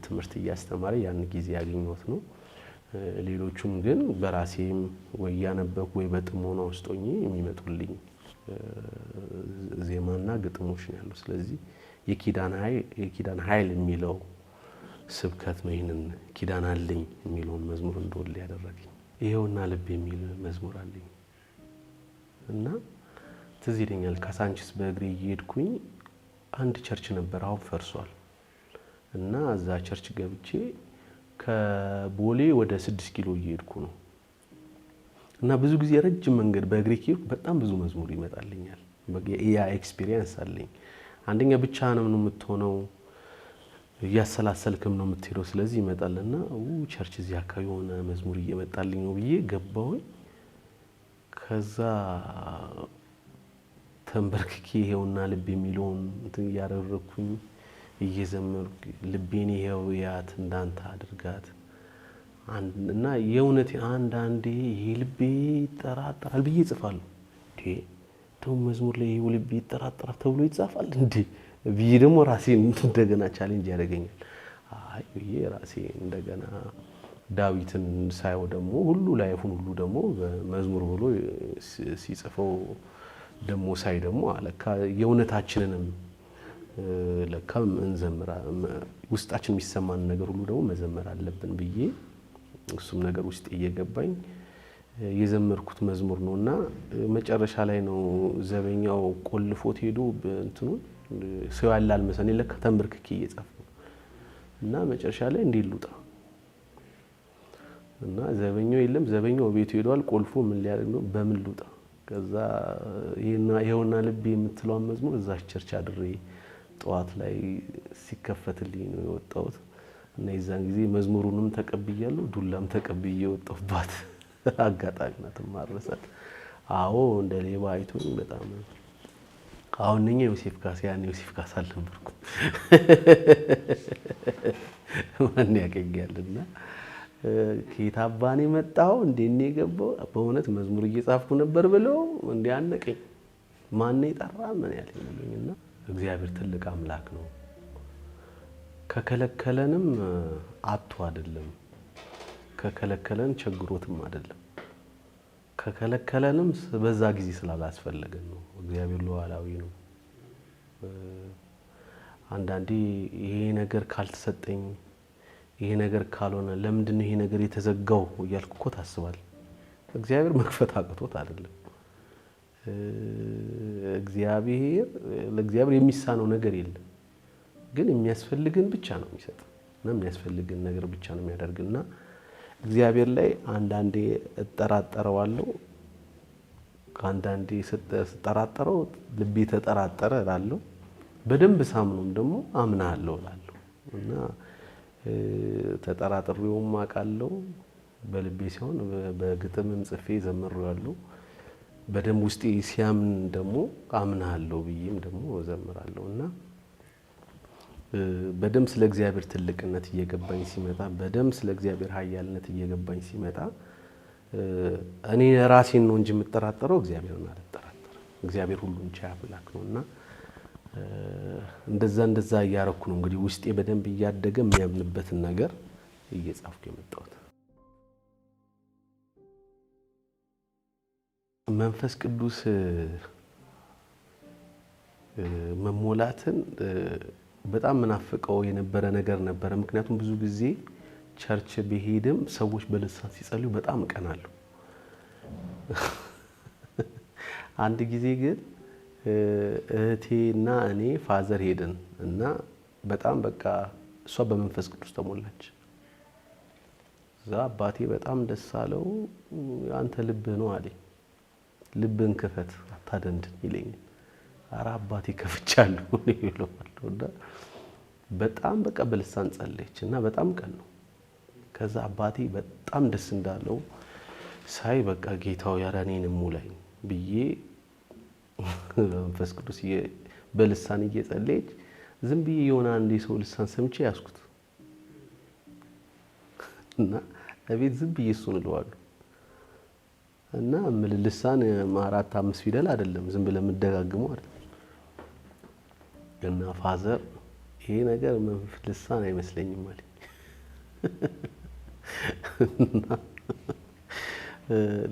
ትምህርት እያስተማረ ያን ጊዜ ያገኘሁት ነው። ሌሎቹም ግን በራሴም ወይ ያነበብኩ ወይ በጥሞና ውስጥ ሆኜ የሚመጡልኝ ዜማና ግጥሞች ነው ያለው። ስለዚህ የኪዳን ኃይል የሚለው ስብከት ነው ይህንን ኪዳን አለኝ የሚለውን መዝሙር እንደወል ያደረገኝ። ይሄውና ልብ የሚል መዝሙር አለኝ እና ትዝ ይለኛል ካሳንቺስ በእግሬ እየሄድኩኝ አንድ ቸርች ነበር፣ አሁን ፈርሷል። እና እዛ ቸርች ገብቼ ከቦሌ ወደ 6 ኪሎ እየሄድኩ ነው እና ብዙ ጊዜ ረጅም መንገድ በእግሬ ከሄድኩ በጣም ብዙ መዝሙር ይመጣልኛል። ያ ኤክስፒሪየንስ አለኝ። አንደኛ ብቻህንም ነው የምትሆነው፣ እያሰላሰልክም ነው የምትሄደው። ስለዚህ ይመጣልና ቸርች እዚህ አካባቢ የሆነ መዝሙር እየመጣልኝ ነው ብዬ ገባሁኝ። ከዛ ተንበርክኬ ይሄውና ልብ የሚለውን እንትን እያደረኩኝ እየዘመርኩ ልቤን ይሄው ያት እንዳንተ አድርጋት እና የእውነት አንዳንዴ ይሄ ልቤ ይጠራጠራል ብዬ እጽፋለሁ። ደሞ መዝሙር ላይ ይሄው ልቤ ይጠራጠራል ተብሎ ይጻፋል እንዴ ብዬ ደግሞ ራሴን እንደገና ቻሌንጅ ያደርገኛል። አይ ብዬ ራሴ እንደገና ዳዊትን ሳይው ደግሞ ሁሉ ላይፉን ሁሉ ደግሞ በመዝሙር ብሎ ሲጽፈው ደግሞ ሳይ ደግሞ አለካ የእውነታችንንም ለካም እንዘምራ ውስጣችን የሚሰማን ነገር ሁሉ ደግሞ መዘመር አለብን ብዬ እሱም ነገር ውስጥ እየገባኝ የዘመርኩት መዝሙር ነውና መጨረሻ ላይ ነው ዘበኛው ቆልፎት ሄዶ እንትኑን ሰው ያላል መሰለኝ ለካ ተንበርክኬ እየጻፍኩ እና መጨረሻ ላይ እንዴ ልውጣ እና ዘበኛው የለም፣ ዘበኛው ቤቱ ሄዷል። ቆልፎ ምን ሊያደርግ ነው? በምን ልውጣ? ከዛ ይሄውና ልብ የምትለው መዝሙር እዛ ቸርች አድሬ ጠዋት ላይ ሲከፈትልኝ ነው የወጣሁት እና የዛን ጊዜ መዝሙሩንም ተቀብያለሁ፣ ዱላም ተቀብዬ የወጣሁባት አጋጣሚ ናት ማረሳት። አዎ እንደ ሌባ አይቶኝ በጣም አሁን ነኝ ዮሴፍ ካሳያን ዮሴፍ ካሳ አልነበርኩ ማን ያቀኛልና ከታባኔ መጣው እንደኔ ገባው በእውነት መዝሙር እየጻፍኩ ነበር ብለው እንዲያነቀኝ ማን ይጠራ ምን ያለኝና እግዚአብሔር ትልቅ አምላክ ነው። ከከለከለንም አጥቶ አይደለም፣ ከከለከለን ቸግሮትም አይደለም። ከከለከለንም በዛ ጊዜ ስላላስፈልገን ነው። እግዚአብሔር ሉዓላዊ ነው። አንዳንዴ ይሄ ነገር ካልተሰጠኝ ይሄ ነገር ካልሆነ ለምንድን ነው ይሄ ነገር የተዘጋው እያልኩ እኮ ታስባለህ። እግዚአብሔር መክፈት አቅቶት አይደለም። ለእግዚአብሔር የሚሳነው ነገር የለም። ግን የሚያስፈልግን ብቻ ነው የሚሰጥ እና የሚያስፈልግን ነገር ብቻ ነው የሚያደርግና እግዚአብሔር ላይ አንዳንዴ እጠራጠረዋለሁ፣ አንዳንዴ ስጠራጠረው ልቤ ተጠራጠረ እላለሁ። በደንብ ሳምነውም ደግሞ አምናለሁ እላለሁ እና ተጠራጥሬውም አውቃለሁ። በልቤ ሲሆን በግጥምም ጽፌ ዘምሬዋለሁ። በደንብ ውስጤ ሲያምን ደግሞ አምናለሁ ብዬም ደግሞ ዘምራለሁና በደንብ ስለ እግዚአብሔር ትልቅነት እየገባኝ ሲመጣ፣ በደንብ ስለ እግዚአብሔር ኃያልነት እየገባኝ ሲመጣ እኔ ራሴን ነው እንጂ የምጠራጠረው እግዚአብሔርን አልጠራጠርም። እግዚአብሔር ሁሉን ቻይ አምላክ ነውና እንደዛ እያረኩ ነው እንግዲህ ውስጤ በደንብ እያደገ የሚያምንበትን ነገር እየጻፍኩ የመጣሁት። መንፈስ ቅዱስ መሞላትን በጣም ምናፍቀው የነበረ ነገር ነበር። ምክንያቱም ብዙ ጊዜ ቸርች በሄድም ሰዎች በልሳን ሲጸልዩ በጣም ቀናለሁ። አንድ ጊዜ ግን እህቴና እኔ ፋዘር ሄድን እና በጣም በቃ እሷ በመንፈስ ቅዱስ ተሞላች። እዛ አባቴ በጣም ደስ አለው። አንተ ልብህ ነው አለኝ። ልብን ክፈት አታደንድን ይለኛል። ኧረ አባቴ ከፍቻለሁ ይለዋልና በጣም በቃ በልሳን ጸለየች እና በጣም ቀን ነው። ከዛ አባቴ በጣም ደስ እንዳለው ሳይ በቃ ጌታው ያዳኔንም ሙላኝ ብዬ መንፈስ ቅዱስ በልሳን እየጸለየች ዝም ብዬ የሆነ አንድ ሰው ልሳን ሰምቼ ያስኩት እና አቤት ዝም ብዬ እሱን እለዋለሁ እና ልሳን 4-5 ፊደል አይደለም ዝም ብለ የምደጋግመው አይደል። እና ፋዘር ይሄ ነገር ልሳን አይመስለኝም አለኝ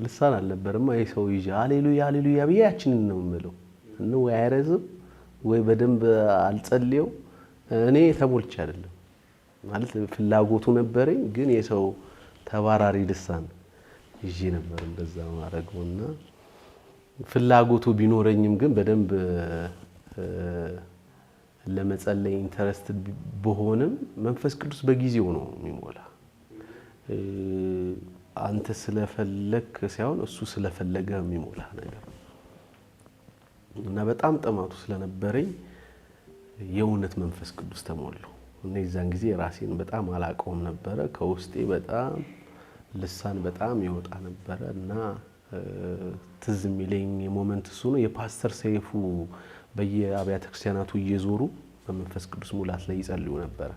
ልሳን አልነበረም አይሰው ይዤ ሃሌሉያ ሃሌሉያ ብያችንን ነው የምለው እና ወይ አይረዝም ወይ በደንብ አልጸልየው እኔ ተሞልቼ አይደለም ማለት ፍላጎቱ ነበረኝ ግን የሰው ተባራሪ ልሳን ይዤ ነበር እንደዛ ማረግውና ፍላጎቱ ቢኖረኝም ግን በደንብ ለመጸለይ ኢንተረስትድ በሆነም መንፈስ ቅዱስ በጊዜው ነው የሚሞላ አንተ ስለፈለክ ሳይሆን እሱ ስለፈለገ የሚሞላ ነገር እና በጣም ጠማቱ ስለነበረኝ የእውነት መንፈስ ቅዱስ ተሞላው እና የዛን ጊዜ ራሴን በጣም አላቀውም ነበር ከውስጤ በጣም ልሳን በጣም ይወጣ ነበር እና ትዝ የሚለኝ ሞመንት እሱ ነው የፓስተር ሰይፉ በየአብያተ ክርስቲያናቱ እየዞሩ በመንፈስ ቅዱስ ሙላት ላይ ይጸልዩ ነበር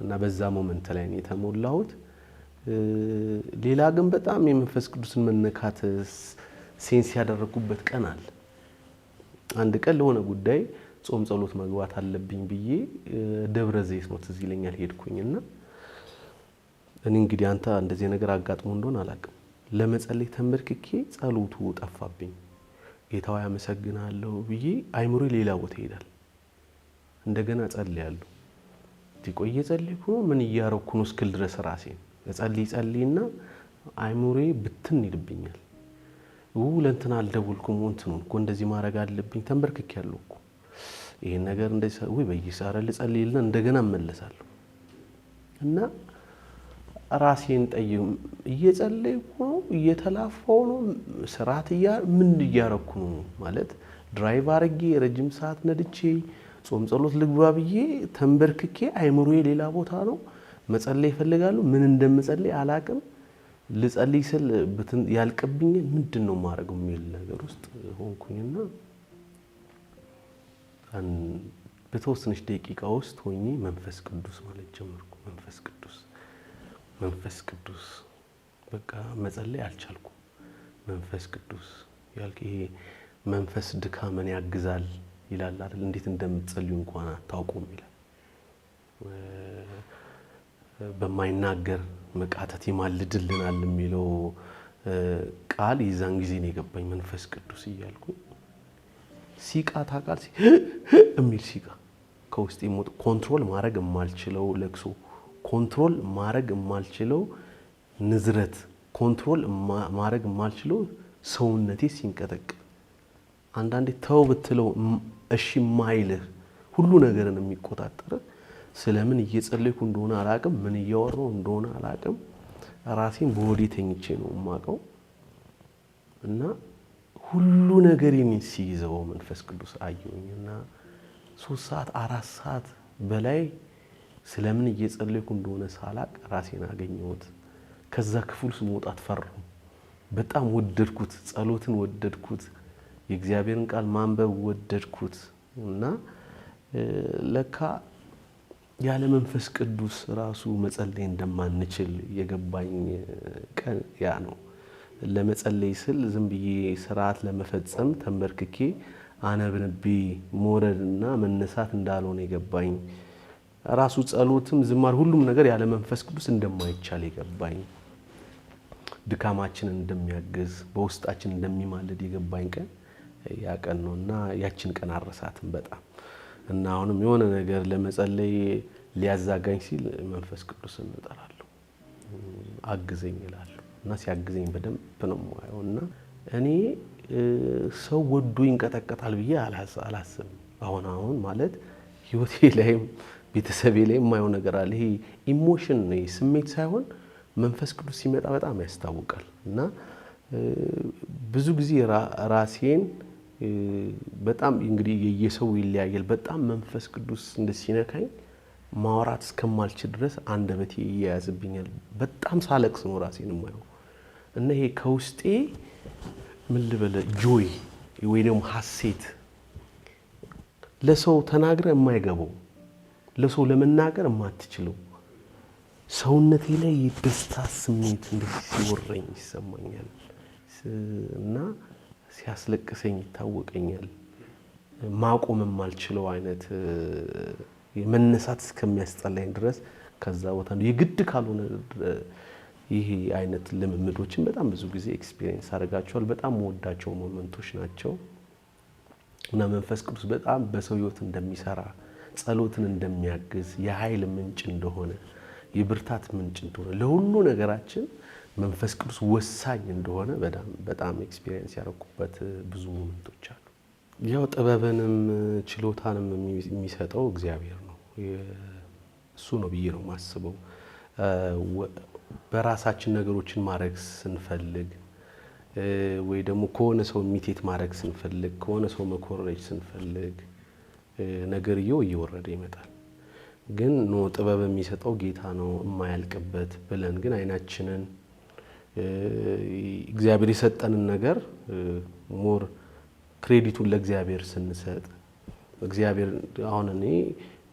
እና በዛ ሞመንት ላይ ነው የተሞላሁት ሌላ ግን በጣም የመንፈስ ቅዱስን መነካት ሴንስ ያደረኩበት ቀን አለ አንድ ቀን ለሆነ ጉዳይ ጾም ጸሎት መግባት አለብኝ ብዬ ደብረ ዘይት ነው ትዝ ይለኛል ሄድኩኝና እኔ እንግዲህ አንተ እንደዚህ ነገር አጋጥሞ እንደሆነ አላቅም ለመጸለይ ተንበርክኬ ጸሎቱ ጠፋብኝ ጌታው ያመሰግናለሁ ብዬ አይምሮ ሌላ ቦታ ይሄዳል እንደገና ጸልያለሁ ዲቆየ ጸልይኩ ምን ይያረኩ ነው እስክል ድረስ ራሴን ጸልይና አይምሮ ብትን ይልብኛል ለእንትና አልደውልኩም እንትን እኮ እንደዚህ ማድረግ አለብኝ ተንበርክኬያለሁ እኮ ይሄን ነገር እንደዚህ ወይ በየሳራ ልጸልይልና እንደገና መለሳለሁ እና ራሴን ጠይም እየጸለይኩ ነው እየተላፈው ነው ስራት ምን ይያረኩ ነው ማለት ድራይቭ አርጌ ረጅም ሰዓት ነድቼ ጾም ጸሎት ልግባ ብዬ ተንበርክኬ አይምሮዬ ሌላ ቦታ ነው መጸለይ ይፈልጋለሁ ምን እንደምጸልይ አላቅም ልጸልይ ስል ያልቀብኝ ምንድነው ማረገው የሚል ነገር ውስጥ ሆንኩኝና በተወሰነች ደቂቃ ውስጥ ሆኜ መንፈስ ቅዱስ ማለት ጀመርኩ መንፈስ ቅዱስ በቃ መጸለይ አልቻልኩም መንፈስ ቅዱስ ያልክ ይሄ መንፈስ ድካምን ያግዛል ይላል አይደል እንዴት እንደምትጸልዩ እንኳን አታውቁም ይላል በማይናገር መቃተት ይማልድልናል የሚለው ቃል ይዛን ጊዜ ነው የገባኝ መንፈስ ቅዱስ ይያልኩ ሲቃ ታቃል የሚል ሲቃ ከውስጥ ይሞት ኮንትሮል ማድረግ የማልችለው ለክሶ ኮንትሮል ማድረግ የማልችለው ንዝረት ኮንትሮል ማድረግ የማልችለው ሰውነቴ ሲንቀጠቅ አንዳንዴ ተው ብትለው እሺ ማይልህ ሁሉ ነገርን የሚቆጣጠር ስለምን እየጸለይኩ እንደሆነ አላቅም ምን እያወራው እንደሆነ አላቅም ራሴን በወዴ ተኝቼ ነው ማቀው እና ሁሉ ነገሬን ሲይዘው መንፈስ ቅዱስ አየውኝና 3 ሰዓት 4 ሰዓት በላይ ስለምን እየጸለይኩ እንደሆነ ሳላቅ ራሴን አገኘሁት ከዛ ክፍል መውጣት ፈራሁ በጣም ወደድኩት ጸሎትን ወደድኩት የእግዚአብሔርን ቃል ማንበብ ወደድኩት እና ለካ ያለ መንፈስ ቅዱስ ራሱ መጸለይ እንደማንችል የገባኝ ቀን ያ ነው ለመጸለይ ስል ዝም ብዬ ስርዓት ለመፈጸም ተንበርክኬ አነብንቢ ሞረድና መነሳት እንዳልሆነ የገባኝ ራሱ ጸሎትም ዝማር ሁሉም ነገር ያለ መንፈስ ቅዱስ እንደማይቻል የገባኝ ድካማችንን እንደሚያግዝ በውስጣችን እንደሚማለድ የገባኝ ቀን ያ ቀን ነውና ያችን ቀን አረሳትም በጣም እና አሁንም የሆነ ነገር ለመጸለይ ሊያዛጋኝ ሲል መንፈስ ቅዱስን እንጠራለሁ አግዘኝ ይላል እና ሲያግዘኝ በደንብ ነው ማየውና እኔ ሰው ወዶ ይንቀጠቀጣል ብዬ አላስብም አሁን ማለት ህይወቴ ላይም ቤተሰቤ ላይ የማየው ነገር አለ ይሄ ኢሞሽን ነው ስሜት ሳይሆን መንፈስ ቅዱስ ሲመጣ በጣም ያስታውቃል እና ብዙ ጊዜ ራሴን በጣም እንግዲህ የየሰው ይለያያል በጣም መንፈስ ቅዱስ እንደሲነካኝ ማውራት እስከማልችል ድረስ አንደበቴ ይያዝብኛል በጣም ሳለቅስ ነው ራሴን የማየው እና ይሄ ከውስጤ ምን ልበለ ጆይ ወይ ደግሞ ሐሴት ለሰው ተናግረ የማይገባው ለሰው ለመናገር የማትችለው ሰውነቴ ላይ የደስታ ስሜት እንደዚህ ሲወረኝ ይሰማኛል እና ሲያስለቅሰኝ ይታወቀኛል ማቆም የማልችለው አይነት የመነሳት እስከሚያስጠላኝ ድረስ ከዛ ቦታ ነው የግድ ካልሆነ ይሄ አይነት ልምምዶችን በጣም ብዙ ጊዜ ኤክስፒሪየንስ አደርጋቸዋል። በጣም ወዳቸው ሞመንቶች ናቸው እና መንፈስ ቅዱስ በጣም በሰው ህይወት እንደሚሰራ፣ ጸሎትን እንደሚያግዝ፣ የኃይል ምንጭ እንደሆነ፣ የብርታት ምንጭ እንደሆነ፣ ለሁሉ ነገራችን መንፈስ ቅዱስ ወሳኝ እንደሆነ በጣም ኤክስፒሪየንስ ያደረኩበት ብዙ ሞመንቶች አሉ። ያው ጥበብንም ችሎታንም የሚሰጠው እግዚአብሔር ነው። እሱ ነው ብዬ ነው የማስበው። በራሳችን ነገሮችን ማድረግ ስንፈልግ ወይ ደግሞ ከሆነ ሰው ኢሚቴት ማድረግ ስንፈልግ፣ ከሆነ ሰው መኮረጅ ስንፈልግ ነገርየው እየወረደ ይመጣል። ግን ጥበብ የሚሰጠው ጌታ ነው የማያልቅበት ብለን ግን አይናችንን እግዚአብሔር የሰጠንን ነገር ሞር ክሬዲቱን ለእግዚአብሔር ስንሰጥ፣ እግዚአብሔር አሁን እኔ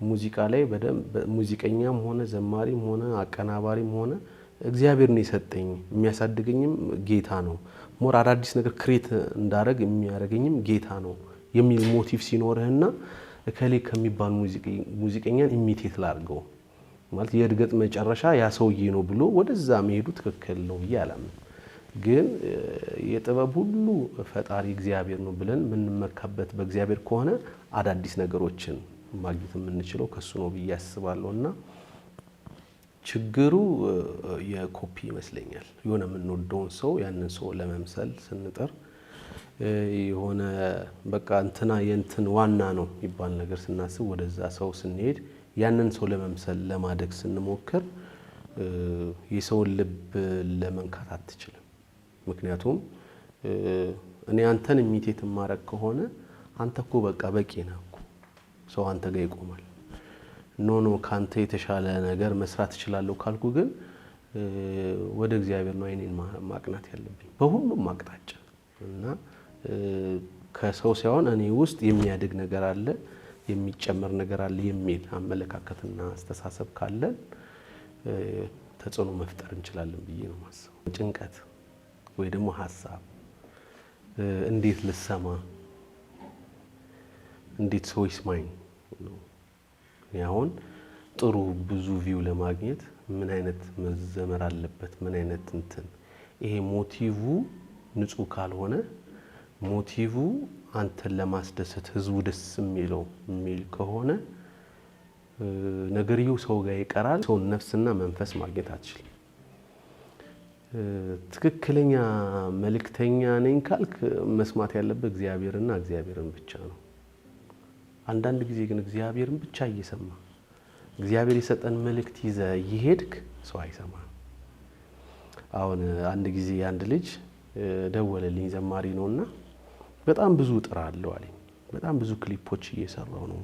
ሙዚቃ ላይ በደንብ ሙዚቀኛም ሆነ ዘማሪም ሆነ አቀናባሪም ሆነ እግዚአብሔር ነው የሰጠኝ፣ የሚያሳድገኝም ጌታ ነው፣ ሞር አዳዲስ ነገር ክሬት እንዳደረግ የሚያደርገኝም ጌታ ነው የሚል ሞቲቭ ሲኖርህና እከሌ ከሚባል ሙዚቀኛን ኢሚቴት ላድርገው ማለት የእድገት መጨረሻ ያ ሰውዬ ነው ብሎ ወደዛ መሄዱ ትክክል ነው ብዬ አላምንም። ግን የጥበብ ሁሉ ፈጣሪ እግዚአብሔር ነው ብለን የምንመካበት በእግዚአብሔር ከሆነ አዳዲስ ነገሮችን ማግኘት የምንችለው ከሱ ነው ብዬ አስባለሁና ችግሩ የኮፒ ይመስለኛል። የሆነ የምንወደውን ሰው ያንን ሰው ለመምሰል ስንጥር የሆነ በቃ እንትና የእንትን ዋና ነው የሚባል ነገር ስናስብ ወደዛ ሰው ስንሄድ ያንን ሰው ለመምሰል ለማደግ ስንሞክር የሰውን ልብ ለመንካት አትችልም። ምክንያቱም እኔ አንተን ኢሚቴት ማድረግ ከሆነ አንተ እኮ በቃ በቂ ነህ እኮ ሰው አንተ ጋር ይቆማል። ኖ ካንተ የተሻለ ነገር መስራት እችላለሁ ካልኩ ግን ወደ እግዚአብሔር ነው አይኔን ማቅናት ያለብኝ በሁሉም አቅጣጫ እና ከሰው ሳይሆን እኔ ውስጥ የሚያድግ ነገር አለ፣ የሚጨመር ነገር አለ የሚል አመለካከትና አስተሳሰብ ካለን ተጽዕኖ መፍጠር እንችላለን ብዬ ነው የማስበው። ጭንቀት ወይ ደግሞ ሀሳብ እንዴት ልሰማ፣ እንዴት ሰው ይስማኝ ነው። አሁን ጥሩ ብዙ ቪው ለማግኘት ምን አይነት መዘመር አለበት፣ ምን አይነት እንትን ይሄ ሞቲቭ ንጹህ ካልሆነ ሞቲቭ አንተን ለማስደሰት ህዝቡ ደስ የሚል ከሆነ ነገርየው ሰው ጋር ይቀራል። ሰው ነፍስና መንፈስ ማግኘት አትችልም። ትክክለኛ መልእክተኛ ነኝ ካልክ መስማት ያለበት እግዚአብሔርና እግዚአብሔርን ብቻ ነው። አንዳንድ ጊዜ ግን እግዚአብሔርን ብቻ እየሰማ እግዚአብሔር የሰጠን መልእክት ይዘ ይሄድክ ሰው አይሰማ። አሁን አንድ ጊዜ አንድ ልጅ ደወለልኝ፣ ዘማሪ ነውና በጣም ብዙ ጥራለሁ አለኝ። በጣም ብዙ ክሊፖች እየሰራው ነው፣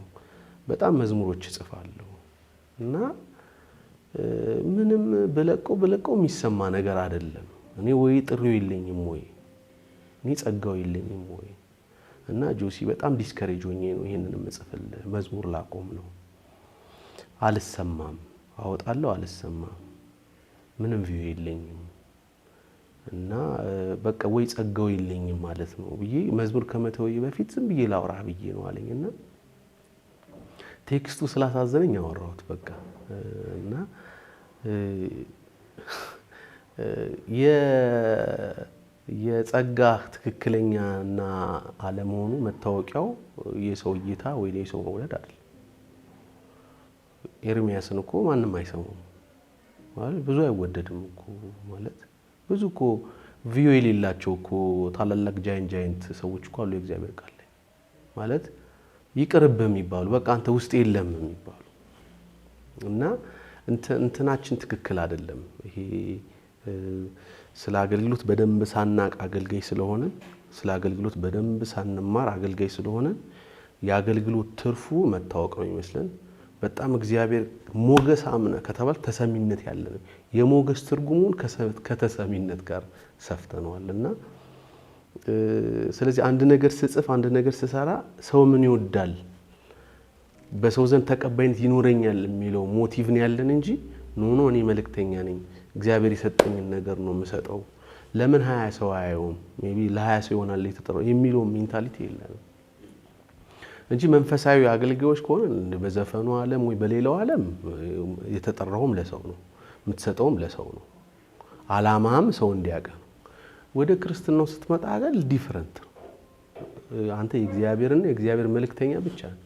በጣም መዝሙሮች እጽፋለሁ እና ምንም በለቀው የሚሰማ ነገር አይደለም። እኔ ወይ ጥሪው የለኝም ወይ እኔ ጸጋው የለኝም ወይ እና ጆሲ በጣም ዲስከሬጅ ሆኜ ነው ይሄንን መጽፈልህ መዝሙር ላቆም ነው። አልሰማም፣ አወጣለሁ አልሰማም፣ ምንም ቪው የለኝም እና በቃ ወይ ጸጋው የለኝም ማለት ነው ብዬ መዝሙር ከመተውዬ በፊት ዝም ብዬ ላውራ ብዬ ነው አለኝና ቴክስቱ ስላሳዘነኝ አወራሁት በቃ እና የጸጋ ትክክለኛና አለመሆኑ መታወቂያው የሰው እይታ ወይ የሰው መውለድ አይደል። ኤርሚያስን እኮ ማንም አይሰማውም ማለት ብዙ አይወደድም እኮ ማለት ብዙ እኮ ቪው የሌላቸው እኮ ታላላቅ ጃይንት ሰዎች እኮ አሉ የእግዚአብሔር ቃል ላይ ማለት ይቅርብ የሚባሉ በቃ አንተ ውስጥ የለም የሚባሉ እና እንትናችን ትክክል አይደለም። ይሄ ስለ አገልግሎት በደንብ ሳናቅ አገልጋይ ስለሆነ ስለ አገልግሎት በደንብ ሳንማር አገልጋይ ስለሆነ የአገልግሎት ትርፉ መታወቅ ነው ይመስለን። በጣም እግዚአብሔር ሞገስ አምነ ከተባለ ተሰሚነት ያለን የሞገስ ትርጉሙን ከተሰሚነት ጋር ሰፍተነዋልና ስለዚህ አንድ ነገር ስጽፍ አንድ ነገር ስሰራ ሰው ምን ይወዳል በሰው ዘንድ ተቀባይነት ይኖረኛል የሚለው ሞቲቭ ነው ያለን እንጂ ኖ እኔ መልእክተኛ ነኝ እግዚአብሔር የሰጠኝን ነገር ነው የምሰጠው ለምን 20 ሰው አያየውም ሜቢ ለ20 ሰው ይሆናል የተጠራው የሚለው ሜንታሊቲ የለንም እንጂ መንፈሳዊ አገልጋዮች ከሆነ በዘፈኑ ዓለም ወይ በሌላው ዓለም የተጠራውም ለሰው ነው የምትሰጠውም ለሰው ነው። አላማም ሰው እንዲያውቅ ነው። ወደ ክርስትናው ስትመጣ ግን ዲፈረንት ነው። አንተ የእግዚአብሔር መልእክተኛ ብቻ ነው።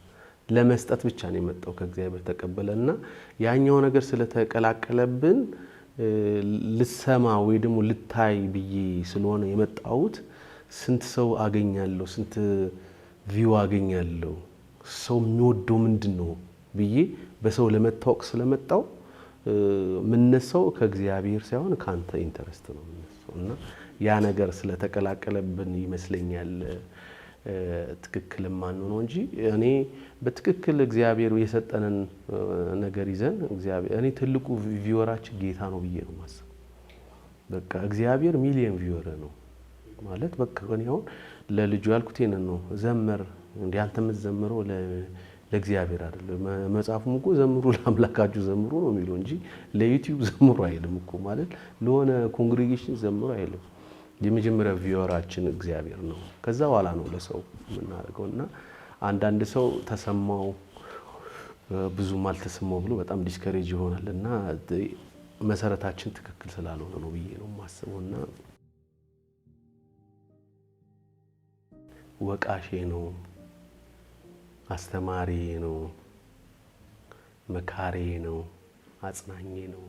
ለመስጠት ብቻ ነው የመጣው ከእግዚአብሔር ተቀበለና ያኛው ነገር ስለተቀላቀለብን ልሰማ ወይ ደግሞ ልታይ ብዬ ስለሆነ የመጣሁት ስንት ሰው አገኛለሁ፣ ስንት ቪው አገኛለሁ፣ ሰው የሚወደው ምንድነው ብዬ በሰው ለመታወቅ ስለመጣው ምንነሳው ከእግዚአብሔር ሳይሆን ካንተ ኢንተረስት ነው ምንነሳው እና ያ ነገር ስለተቀላቀለብን ይመስለኛል ትክክል ማን ነው እንጂ እኔ በትክክል እግዚአብሔር የሰጠንን ነገር ይዘን እግዚአብሔር እኔ ትልቁ ቪወራችን ጌታ ነው ብዬ ነው ማሰብ። በቃ እግዚአብሔር ሚሊየን ቪወር ነው ማለት በቃ እኔ አሁን ለልጁ ያልኩት ነው ዘመር እንዴ አንተ የምትዘምረው ለእግዚአብሔር አይደለም። መጽሐፉም እኮ ዘምሩ ለአምላካችሁ ዘምሩ ነው የሚለው እንጂ ለዩቲዩብ ዘምሩ አይልም እኮ ማለት ለሆነ ኮንግሪጌሽን ዘምሩ አይልም። የመጀመሪያ ቪወራችን እግዚአብሔር ነው። ከዛ በኋላ ነው ለሰው የምናደርገውና አንዳንድ ሰው ተሰማው ብዙም አልተሰማው ብሎ በጣም ዲስከሬጅ ይሆናልና መሰረታችን ትክክል ስላልሆነ ነው ብዬ ነው ማስበውና ወቃሼ ነው፣ አስተማሪ ነው፣ መካሬ ነው፣ አጽናኜ ነው፣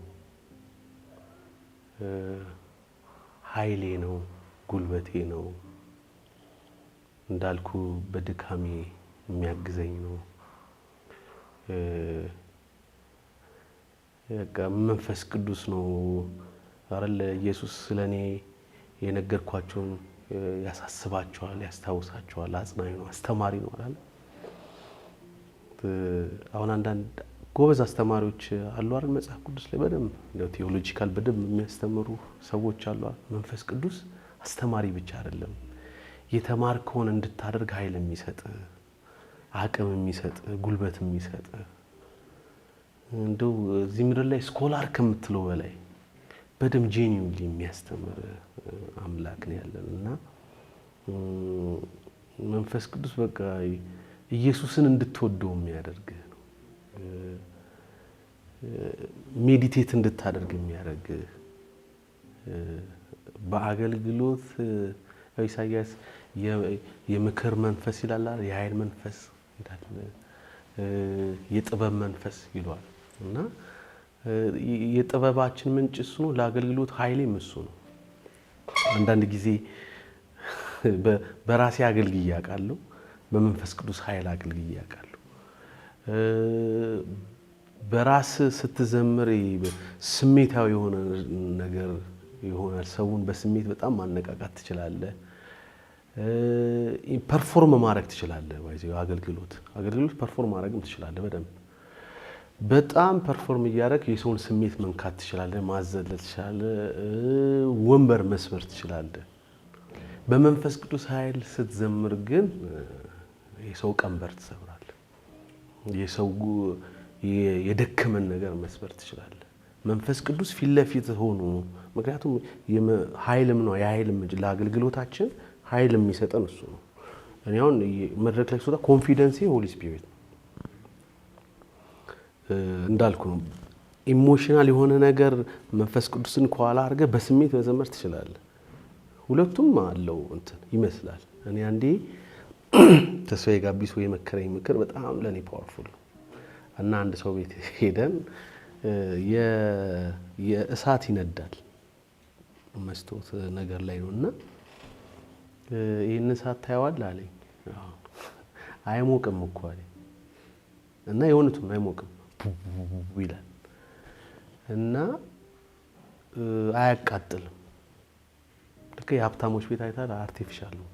ኃይሌ ነው፣ ጉልበቴ ነው፣ እንዳልኩ በድካሜ የሚያግዘኝ ነው። መንፈስ ቅዱስ ነው አይደል? ኢየሱስ ስለኔ የነገርኳቸውን ያሳስባቸዋል፣ ያስታውሳቸዋል፣ አጽናኝ ነው፣ አስተማሪ ነው አይደል? አሁን አንዳንድ ጎበዝ አስተማሪዎች አሉ አይደል? መጽሐፍ ቅዱስ ላይ በደንብ ነው ቴዎሎጂካል በደንብ የሚያስተምሩ ሰዎች አሉ። መንፈስ ቅዱስ አስተማሪ ብቻ አይደለም፣ የተማርከውን እንድታደርግ ኃይል የሚሰጥ አቅም የሚሰጥ ጉልበት የሚሰጥ እንደው እዚህ ምድር ላይ ስኮላር ከምትለው በላይ በደም ጄኒውሊ የሚያስተምር አምላክ ነው ያለንና መንፈስ ቅዱስ በቃ ኢየሱስን እንድትወደው የሚያደርግ ነው። ሜዲቴት እንድታደርግ የሚያደርግ በአገልግሎት ኢሳይያስ የምክር መንፈስ ይላል፣ የኃይል መንፈስ ይላል፣ የጥበብ መንፈስ ይሏል እና የጥበባችን ምንጭ እሱ ነው። ለአገልግሎት ኃይሌም እሱ ነው። አንዳንድ ጊዜ በራሴ አገልግዬ አውቃለሁ፣ በመንፈስ ቅዱስ ኃይል አገልግዬ አውቃለሁ። በራስ ስትዘምር ስሜታዊ የሆነ ነገር ይሆናል። ሰውን በስሜት በጣም ማነቃቃት ትችላለህ። ፐርፎርም ማድረግ ትችላለህ። ወይስ አገልግሎት ፐርፎርም ማድረግም ትችላለህ። በጣም ፐርፎርም እያደረክ የሰውን ስሜት መንካት ትችላለህ፣ ማዘለል ትችላለህ፣ ወንበር መስበር ትችላለህ። በመንፈስ ቅዱስ ኃይል ስትዘምር ግን የሰው ቀንበር ትሰብራለህ። የሰው የደከመን ነገር መስበር ትችላለህ። መንፈስ ቅዱስ ፊት ለፊት ሆኖ ምክንያቱም ኃይልም ነው የኃይልም ለአገልግሎታችን ኃይል የሚሰጠን እሱ ነው። እኔ አሁን መድረክ ላይ ስወጣ ኮንፊደንስ ሆሊ ስፒሪት እንዳልኩ ነው። ኢሞሽናል የሆነ ነገር መንፈስ ቅዱስን ከኋላ አድርገህ በስሜት መዘመር ትችላለህ። ሁለቱም አለው እንትን ይመስላል። እኔ አንዴ ተስፋዬ ጋቢሶ የመከረኝ ምክር በጣም ለኔ ፓወርፉል ነው እና አንድ ሰው ቤት ሄደን የእሳት ይነዳል መስቶት ነገር ላይ ነውና ይሄን እሳት ታየዋለህ አለኝ። አይሞቅም እኮ አለኝ እና የሆነቱም አይሞቅም ይላል እና አያቃጥልም። ልክ የሀብታሞች ቤት አይታል አርቲፊሻል ነው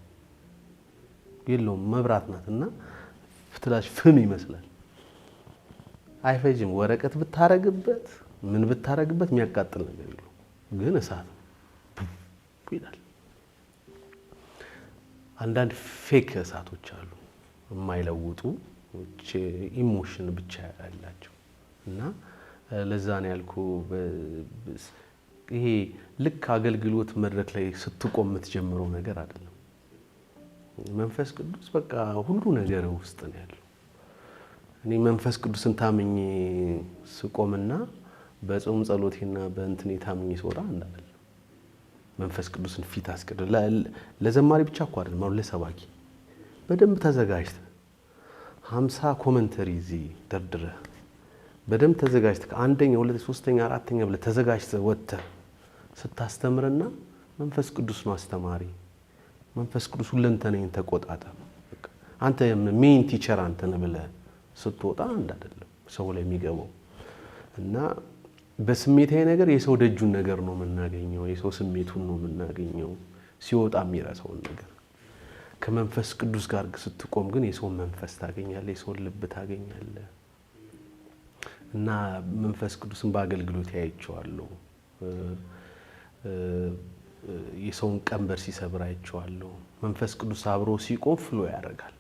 የለውም፣ መብራት ናትና ፍትላሽ ፍም ይመስላል። አይፈጅም። ወረቀት ብታረግበት ምን ብታረግበት የሚያቃጥል ነገር የለው፣ ግን እሳት ይላል። አንዳንድ ፌክ እሳቶች አሉ የማይለውጡ ኢሞሽን ብቻ ያላቸው እና ለዛ ነው ያልኩ ይሄ ልክ አገልግሎት መድረክ ላይ ስትቆም የምትጀምረው ነገር አይደለም። መንፈስ ቅዱስ በቃ ሁሉ ነገር ውስጥ ነው ያለው። እኔ መንፈስ ቅዱስን ታምኜ ስቆምና በጾም ጸሎቴና በእንትኔ ታምኜ ስወጣ አንድ አይደለም። መንፈስ ቅዱስን ፊት አስቀድ ለዘማሪ ብቻ እኮ አይደለም ማለት ለሰባኪ በደንብ ተዘጋጅተ 50 ኮሜንተሪ እዚህ ደርድረህ በደንብ ተዘጋጅተ አንደኛ ሁለተኛ ሶስተኛ አራተኛ ብለህ ተዘጋጅተህ ወጥተህ ስታስተምርና መንፈስ ቅዱስ ነው አስተማሪ መንፈስ ቅዱስ ሁለንተናዬን ተቆጣጣ አንተ ሜን ቲቸር አንተ ነህ ብለህ ስትወጣ አንድ አይደለም ሰው ላይ የሚገባው እና በስሜታዊ ነገር የሰው ደጁን ነገር ነው የምናገኘው የሰው ስሜቱን ነው የምናገኘው ሲወጣ የሚረሳውን ነገር ከመንፈስ ቅዱስ ጋር ስትቆም ግን የሰው መንፈስ ታገኛለህ የሰው ልብ ታገኛለህ እና መንፈስ ቅዱስን በአገልግሎት ያይቸዋለሁ የሰውን ቀንበር ሲሰብር አይቸዋለሁ መንፈስ ቅዱስ አብሮ ሲቆም ፍሎ ያደርጋል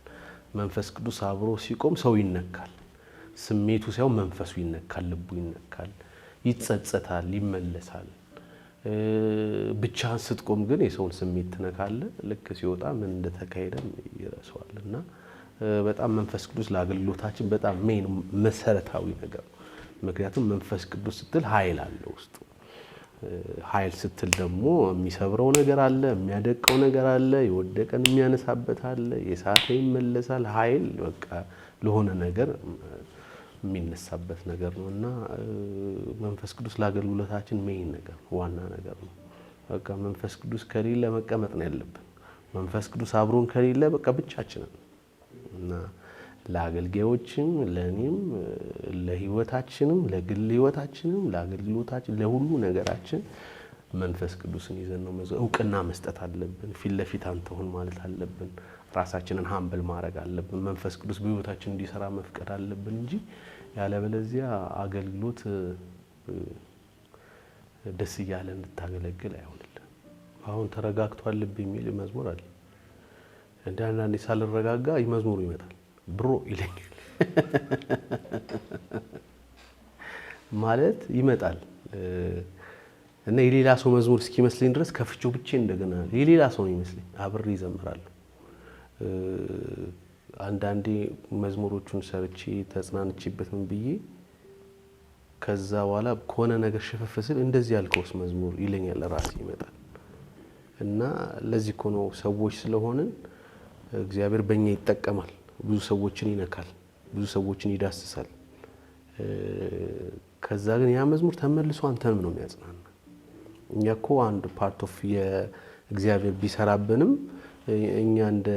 መንፈስ ቅዱስ አብሮ ሲቆም ሰው ይነካል ስሜቱ ሳይሆን መንፈሱ ይነካል ልቡ ይነካል ይጸጸታል ይመለሳል ብቻህን ስትቆም ግን የሰውን ስሜት ትነካለህ ልክ ሲወጣ ምን እንደተካሄደም ይረሳዋልና በጣም መንፈስ ቅዱስ ለአገልግሎታችን በጣም ሜን መሰረታዊ ነገር ነው ምክንያቱም መንፈስ ቅዱስ ስትል ኃይል አለው ውስጥ ኃይል ስትል ደግሞ የሚሰብረው ነገር አለ የሚያደቀው ነገር አለ የወደቀን የሚያነሳበት አለ የሳተ ይመለሳል ኃይል በቃ ለሆነ ነገር የሚነሳበት ነገር ነውና መንፈስ ቅዱስ ለአገልግሎታችን ሜን ነገር ዋና ነገር ነው በቃ መንፈስ ቅዱስ ከሌለ መቀመጥ ነው ያለብን መንፈስ ቅዱስ አብሮን ከሌለ በቃ ብቻችንን እና ለአገልጋዮችም ለኔም ለህይወታችንም ለግል ህይወታችንም ለአገልግሎታችን ለሁሉ ነገራችን መንፈስ ቅዱስን ይዘን ነው እውቅና መስጠት አለብን ፊት ለፊት አንተውን ማለት አለብን ራሳችንን ሃምብል ማድረግ አለብን መንፈስ ቅዱስ በህይወታችን እንዲሰራ መፍቀድ አለብን እንጂ ያለበለዚያ አገልግሎት ደስ ይያለ እንድታገለግል አይሆንልህ አሁን ተረጋግቷል ልብ የሚል መዝሙር አለ አንዳንዴ ሳልረጋጋ ይመዝሙሩ ይመጣል ብሮ ይለኛል ማለት ይመጣል እና የሌላ ሰው መዝሙር እስኪመስለኝ ድረስ ከፍቼው ብቻ እንደገና የሌላ ሰው ነው ይመስለኝ አብሬ ይዘምራለሁ አንዳንዴ መዝሙሮቹን ሰርቼ ተጽናንቼበት ምን ብዬ ከዛ በኋላ ኮነ ነገር ሽፈፈስል እንደዚህ ያልከውስ መዝሙር ይለኛል ራሴ ይመጣል እና ለዚህ እኮ ነው ሰዎች ስለሆነን እግዚአብሔር በእኛ ይጠቀማል ብዙ ሰዎችን ይነካል ብዙ ሰዎችን ይዳስሳል ከዛ ግን ያ መዝሙር ተመልሶ አንተንም ነው የሚያጽናና እኛኮ አንድ ፓርት ኦፍ የእግዚአብሔር ቢሰራብንም እኛ እንደ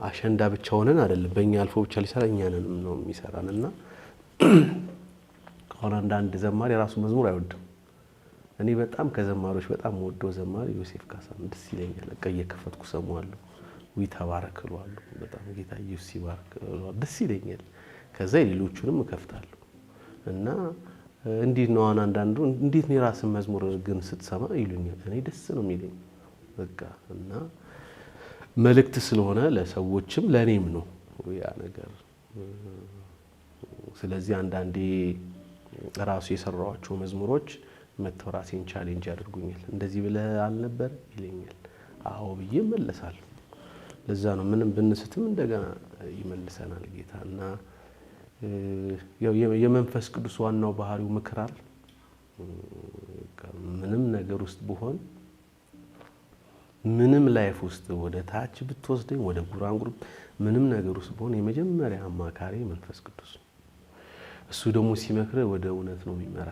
አሸንዳ ብቻ ሆነን አይደለም በእኛ አልፎ ብቻ ሊሰራ እኛንም ነው የሚሰራንና አሁን አንድ ዘማሪ የራሱ መዝሙር አይወድም እኔ በጣም ከዘማሪዎች በጣም ወዶ ዘማሪ ዮሴፍ ካሳን ደስ ይለኛል እየከፈትኩ ሰማዋለሁ ወይ ተባረክሏል በጣም ጌታ ኢየሱስ ይባርክ ደስ ይለኛል ከዛ ሌሎቹንም እከፍታለሁ እና እንዴት ነው አንዳንዱ እንዴት ነው የራስን መዝሙር ግን ስትሰማ ይሉኛል እኔ ደስ ነው የሚለኝ በቃ እና መልእክት ስለሆነ ለሰዎችም ለኔም ነው ያ ነገር ስለዚህ አንዳንዴ ራሱ የሰራዋቸው መዝሙሮች መተራሴን ቻሌንጅ ያደርጉኛል እንደዚህ ብለ አልነበር ይለኛል አዎ ብዬ መለሳለሁ ለዛ ነው ምንም ብንስትም እንደገና ይመልሰናል ጌታና ያው የመንፈስ ቅዱስ ዋናው ባህሪው ምክራል ምንም ነገር ውስጥ ቢሆን ምንም ላይፍ ውስጥ ወደ ታች ብትወስደኝ ወደ ጉራንጉር ምንም ነገር ውስጥ ቢሆን የመጀመሪያ አማካሪ መንፈስ ቅዱስ እሱ ደግሞ ሲመክረ ወደ እውነት ነው የሚመራ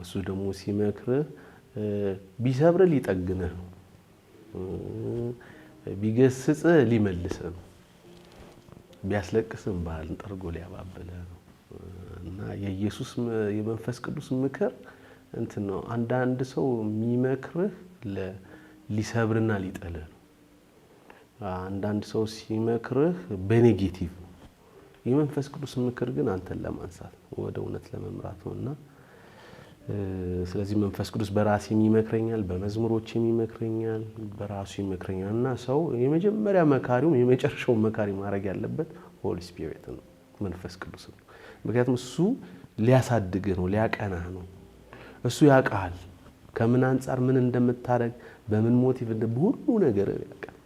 እሱ ደግሞ ሲመክረ ቢሰብር ሊጠግነህ ነው ቢገስጽ ሊመልስህ ነው ቢያስለቅስም ባህልን ጠርጎ ሊያባብልህ ነው እና የኢየሱስ የመንፈስ ቅዱስ ምክር እንትን ነው አንዳንድ ሰው የሚመክርህ ሊሰብርና ሊጠልህ ነው አንዳንድ ሰው ሲመክርህ በኔጌቲቭ የመንፈስ ቅዱስ ምክር ግን አንተን ለማንሳት ወደ እውነት ለመምራት ነውና ስለዚህ መንፈስ ቅዱስ በራሴ የሚመክረኛል በመዝሙሮች የሚመክረኛል በራሱ ይመክረኛልና ሰው የመጀመሪያ መካሪው የመጨረሻው መካሪ ማድረግ ያለበት ሆሊ ስፒሪት ነው መንፈስ ቅዱስ ነው ምክንያቱም እሱ ሊያሳድግህ ነው ሊያቀናህ ነው እሱ ያውቃል ከምን አንፃር ምን እንደምታረግ በምን ሞቲቭ እንደሁሉ ነገር ያውቃል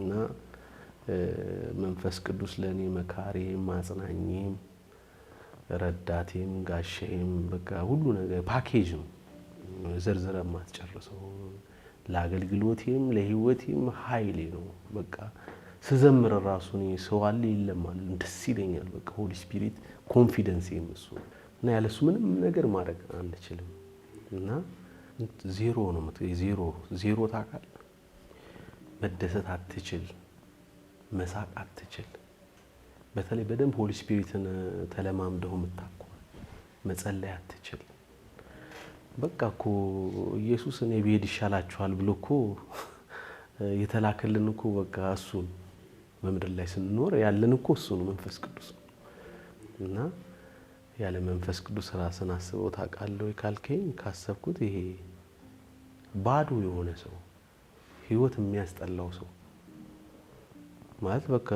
እና መንፈስ ቅዱስ ለኔ መካሪ ማጽናኝም ረዳቴም ጋሼም በቃ ሁሉ ነገር ፓኬጅ ነው ዘርዘረ ማስጨርሰው ለአገልግሎቴም ለህይወቴም ኃይሌ ነው። በቃ ስዘምር ራሱን ሰው አለ ይለማል ደስ ይለኛል። በቃ ሆሊ ስፒሪት ኮንፊደንስ የምሱ እና ያለሱ ምንም ነገር ማድረግ አንችልም። እና ዜሮ ነው ዜሮ ታውቃለህ። መደሰት አትችል፣ መሳቅ አትችል። በተለይ በደንብ ሆሊ ስፒሪትን ተለማምደው መታቆ መጸለይ አትችል። በቃ እኮ ኢየሱስ እኔ ብሄድ ይሻላችኋል ብሎ እኮ የተላከልን እኮ በቃ እሱን በምድር ላይ ስንኖር ያለን እኮ እሱ ነው መንፈስ ቅዱስ ነው። እና ያለ መንፈስ ቅዱስ ራስን አስበው ታውቃለህ ካልከኝ ካሰብኩት ይሄ ባዶ የሆነ ሰው ህይወት የሚያስጠላው ሰው ማለት በቃ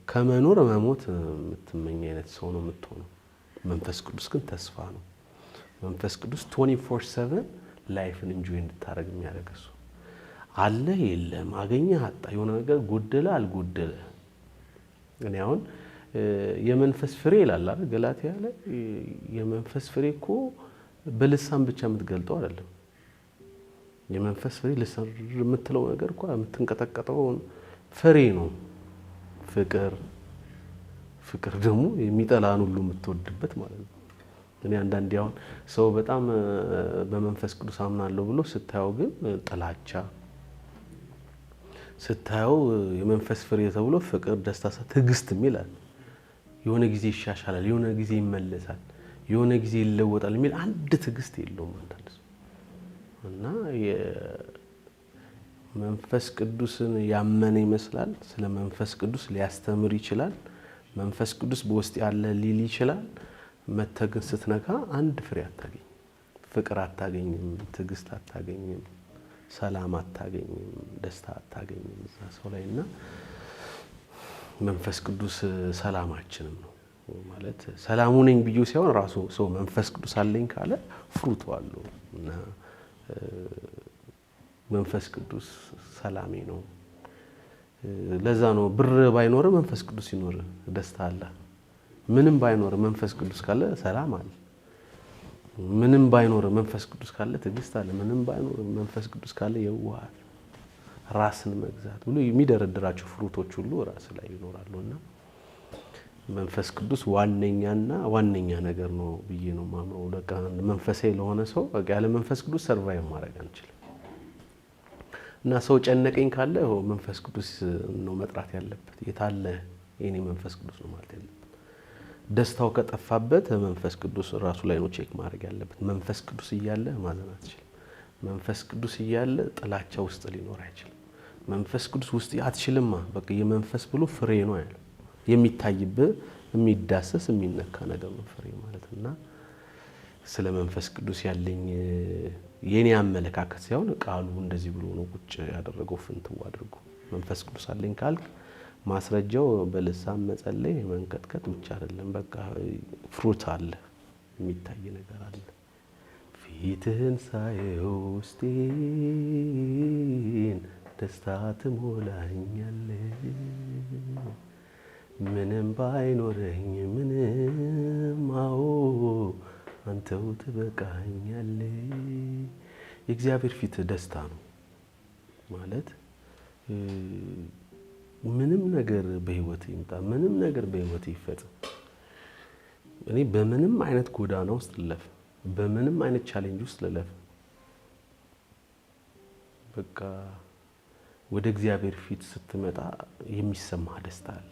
ከመኖር መሞት የምትመኝ አይነት ሰው ነው የምትሆነው። መንፈስ ቅዱስ ግን ተስፋ ነው። መንፈስ ቅዱስ 24/7 ላይፍን ኢንጆይ እንድታረግ የሚያደርግ ሰው አለ የለም አገኘህ አጣ የሆነ ነገር ጎደለ አልጎደለ። እኔ አሁን የመንፈስ ፍሬ ይላል አይደል ገላትያ ላይ የመንፈስ ፍሬ እኮ በልሳን ብቻ የምትገልጠው አይደለም። የመንፈስ ፍሬ ልሳን የምትለው ነገር እኮ የምትንቀጠቀጠው ፍሬ ነው። ፍቅር ደግሞ የሚጠላን ሁሉ የምትወድበት ማለት ነው። እኔ አንዳንዴ አሁን ሰው በጣም በመንፈስ ቅዱስ አምናለሁ ብሎ ስታየው ግን ጥላቻ ስታየው የመንፈስ ፍሬ ተብሎ ፍቅር፣ ደስታ፣ ትዕግስት ይላል። የሆነ ጊዜ ይሻሻላል፣ የሆነ ጊዜ ይመለሳል፣ የሆነ ጊዜ ይለወጣል የሚል አንድ ትዕግስት የለውም አንዳንድ ሰው። እና የመንፈስ ቅዱስን ያመነ ይመስላል ስለ መንፈስ ቅዱስ ሊያስተምር ይችላል። መንፈስ ቅዱስ በውስጥ ያለ ሊል ይችላል። መተግን ስትነካ አንድ ፍሬ አታገኝም። ፍቅር አታገኝም፣ ትዕግስት አታገኝም፣ ሰላም አታገኝም፣ ደስታ አታገኝም እዛ ሰው ላይና መንፈስ ቅዱስ ሰላማችንም ነው ማለት ሰላሙ ነኝ ብዬ ሳይሆን ራሱ ሰው መንፈስ ቅዱስ አለኝ ካለ ፍሩት አለው እና መንፈስ ቅዱስ ሰላሜ ነው። ለዛ ነው ብር ባይኖር መንፈስ ቅዱስ ይኖር ደስታ አለ። ምንም ባይኖር መንፈስ ቅዱስ ካለ ሰላም አለ። ምንም ባይኖር መንፈስ ቅዱስ ካለ ትዕግስት አለ። ምንም ባይኖር መንፈስ ቅዱስ ካለ የዋህ ራስን መግዛት ብሎ የሚደረድራቸው ፍሩቶች ሁሉ ራስ ላይ ይኖራሉና መንፈስ ቅዱስ ዋነኛ ነገር ነው ብዬ ነው ማምነው። ለካ መንፈሳዊ ለሆነ ሰው በቃ ያለ መንፈስ ቅዱስ ሰርቫይቭ ማድረግ አንችልም። እና ሰው ጨነቀኝ ካለ መንፈስ ቅዱስ ነው መጥራት ያለበት። የታለ የኔ መንፈስ ቅዱስ ነው ማለት ያለበት። ደስታው ከጠፋበት መንፈስ ቅዱስ ራሱ ላይ ነው ቼክ ማድረግ ያለበት። መንፈስ ቅዱስ እያለ ማዘን አትችልም። መንፈስ ቅዱስ እያለ ጥላቻ ውስጥ ሊኖር አይችልም። መንፈስ ቅዱስ ውስጥ አትችልማ በቃ የመንፈስ ብሎ ፍሬ ነው ያለው። የሚታይብህ የሚዳሰስ የሚነካ ነገር ነው ፍሬ ማለትና ስለ መንፈስ ቅዱስ ያለኝ የኔ አመለካከት ሳይሆን ቃሉ እንደዚህ ብሎ ነው ቁጭ ያደረገው ፍንትው አድርጎ። መንፈስ ቅዱስ አለኝ ካልክ ማስረጃው በልሳን መጸለይ መንከትከት ብቻ አይደለም። በቃ ፍሩት አለ፣ የሚታይ ነገር አለ። ፊትህን ሳየው ውስጤን ደስታ ትሞላኛለህ። ምንም ባይኖረኝ ምንም አንተው ትበቃኛለህ። የእግዚአብሔር ፊት ደስታ ነው ማለት ምንም ነገር በህይወት ይምጣ፣ ምንም ነገር በህይወት ይፈጸም፣ እኔ በምንም አይነት ጎዳና ውስጥ ልለፍ፣ በምንም አይነት ቻሌንጅ ውስጥ ልለፍ፣ በቃ ወደ እግዚአብሔር ፊት ስትመጣ የሚሰማ ደስታ አለ።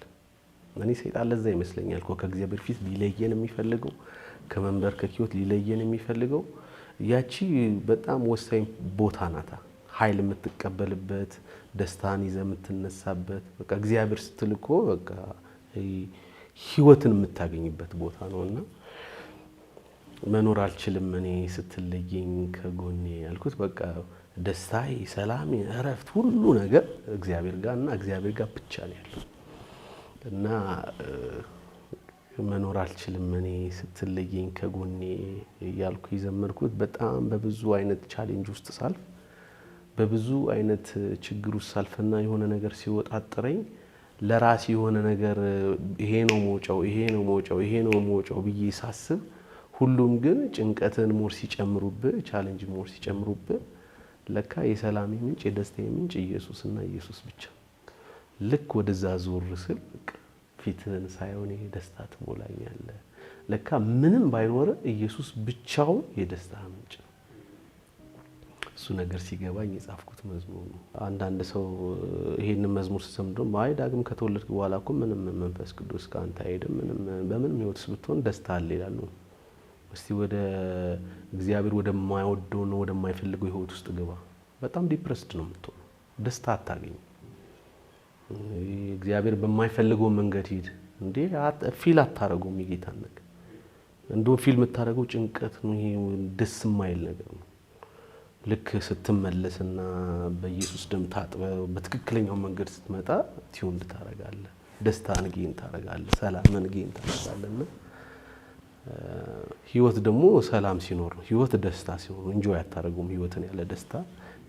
እኔ ሰይጣን ለዛ ይመስለኛል እኮ ከእግዚአብሔር ፊት ሊለየን የሚፈልገው ከመንበርከክ ህይወት ሊለየን የሚፈልገው ያቺ በጣም ወሳኝ ቦታ ናታ። ኃይል የምትቀበልበት ደስታን ይዘህ የምትነሳበት በቃ እግዚአብሔር ስትልኮ በቃ ህይወትን የምታገኝበት ቦታ ነውና መኖር አልችልም እኔ ስትለየኝ ከጎኔ ያልኩት በቃ ደስታዬ፣ ሰላሜ፣ እረፍት ሁሉ ነገር እግዚአብሔር ጋርና እግዚአብሔር ጋር ብቻ ነው ያለው እና መኖር አልችልም እኔ ስትለየኝ ከጎኔ ያልኩ ይዘመርኩት በጣም በብዙ አይነት ቻሌንጅ ውስጥ ሳልፍ በብዙ አይነት ችግር ውስጥ ሳልፈና የሆነ ነገር ሲወጣጥረኝ ለራሴ የሆነ ነገር ይሄ ነው ሞጫው ብዬ ሳስብ ሁሉም ግን ጭንቀትን ሞር ሲጨምሩብህ ቻሌንጅ ሞር ሲጨምሩብህ ለካ የሰላም ምንጭ የደስታዬ ምንጭ ኢየሱስና ኢየሱስ ብቻ። ልክ ወደዛ ዞር ስል ፊትህን ሳይሆን ይሄ ደስታ ትሞላኛለህ። ለካ ምንም ባይኖር ኢየሱስ ብቻውን የደስታ ምንጭ ነው። እሱ ነገር ሲገባኝ የጻፍኩት መዝሙር ነው። አንዳንድ ሰው ይሄንን መዝሙር ሲሰምዶ ማይ ዳግም ከተወለድክ በኋላ እኮ ምንም መንፈስ ቅዱስ ካንተ አይደለም በምንም ህይወትስ ብትሆን ደስታ አለ ይላሉ። እስቲ ወደ እግዚአብሔር ወደማይወደው ነው ወደማይፈልገው ህይወት ውስጥ ግባ። በጣም ዲፕረስድ ነው የምትሆነው። ደስታ አታገኝ። እግዚአብሔር በማይፈልገው መንገድ ሂድ እንዴ ፊል አታረጉም። የጌታን ነገር እንደው ፊል የምታረገው ጭንቀት ነው። ይሄ ደስ የማይል ነገር ነው። ልክ ስትመለስና በኢየሱስ ደም ታጥበህ በትክክለኛው መንገድ ስትመጣ ቲዩን ታረጋለህ። ደስታን ጌን ታረጋለህ። ሰላምን ጌን ታረጋለህና ህይወት ደግሞ ሰላም ሲኖር ነው። ህይወት ደስታ ሲሆን እንጆይ አታረጉም ህይወትን ያለ ደስታ።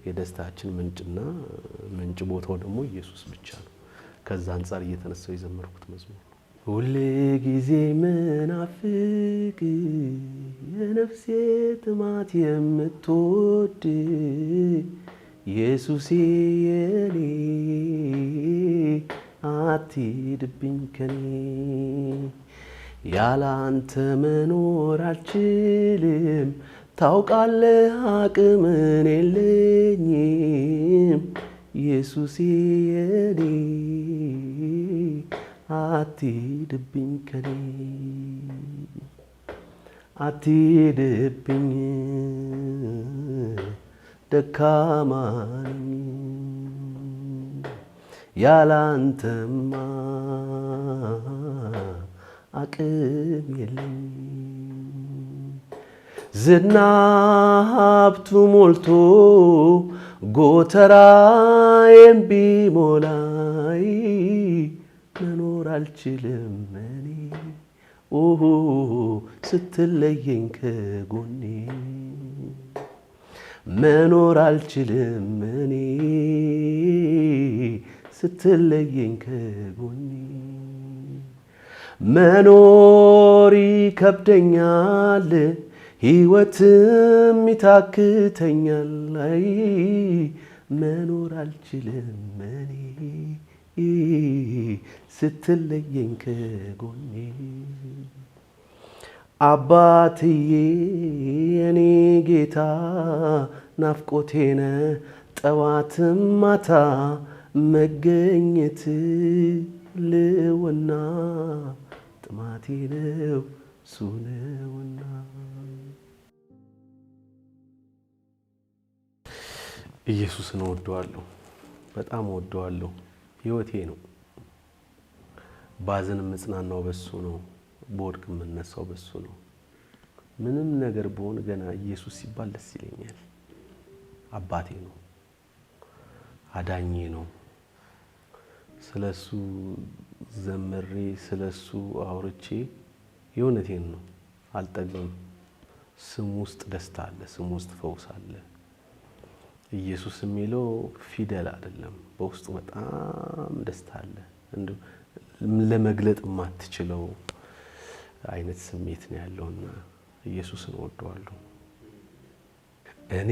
የደስታችን ምንጭና ምንጭ ቦታው ደግሞ ኢየሱስ ብቻ ነው። ከዛ አንፃር እየተነሳው የዘመርኩት መዝሙር ነው። ሁሌ ጊዜ መናፍቅ የነፍሴ ጥማት የምትወድ ኢየሱስ የኔ አትሂድብኝ ከኔ ያላንተ መኖር አልችልም ታውቃለህ አቅምን የለኝም ኢየሱስ የኔ አትሂድብኝ ከኔ አትሂድብኝ ደካማ ነኝ ያላንተማ አቅም የለኝ ዝና ሀብቱ ሞልቶ ጎተራዬን ቢሞላይ መኖር አልችልም እኔ ስትለየኝ ከጎኔ መኖር አልችልም እኔ ስትለየኝ ከጎኔ መኖር ይከብደኛል ሕይወትም ይታክተኛል አይ መኖር አልችልም እኔ ስትለየኝ ከጎኔ አባትዬ የኔ ጌታ ናፍቆቴነ ጠዋትም ማታ መገኘት ልውና ጥማቴ ነው እሱ ነውና። ኢየሱስን እወደዋለሁ፣ በጣም እወደዋለሁ። ህይወቴ ነው። ባዝን የምጽናናው በሱ ነው። በወድቅ የምነሳው በሱ ነው። ምንም ነገር በሆነ ገና ኢየሱስ ሲባል ደስ ይለኛል። አባቴ ነው፣ አዳኜ ነው። ስለሱ ዘምሬ ስለሱ አውርቼ የእውነቴን ነው አልጠግብም። ስሙ ውስጥ ደስታ አለ፣ ስሙ ውስጥ ፈውስ አለ። ኢየሱስ የሚለው ፊደል አይደለም፣ በውስጡ በጣም ደስታ አለ። እንደው ለመግለጥ የማትችለው አይነት ስሜት ነው ያለውና ኢየሱስን እወደዋለሁ። እኔ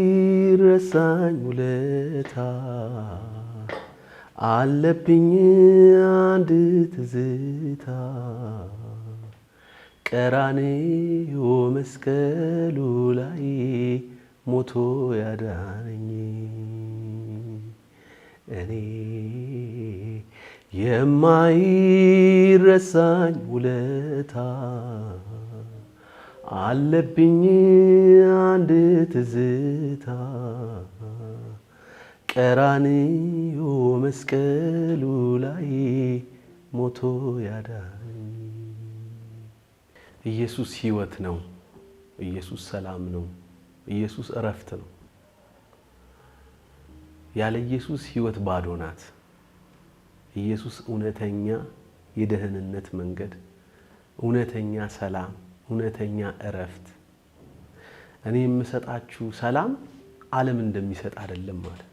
የማይረሳኝ ውለታ አለብኝ አንድ ትዝታ ቀራንዮ መስቀሉ ላይ ሞቶ ያዳነኝ እኔ የማይረሳኝ ውለታ አለብኝ አንድ ትዝታ ቀራንዮ መስቀሉ ላይ ሞቶ ያዳነኝ። ኢየሱስ ህይወት ነው። ኢየሱስ ሰላም ነው። ኢየሱስ እረፍት ነው። ያለ ኢየሱስ ህይወት ባዶ ናት። ኢየሱስ እውነተኛ የደህንነት መንገድ፣ እውነተኛ ሰላም፣ እውነተኛ እረፍት። እኔ የምሰጣችሁ ሰላም ዓለም እንደሚሰጥ አይደለም ማለት።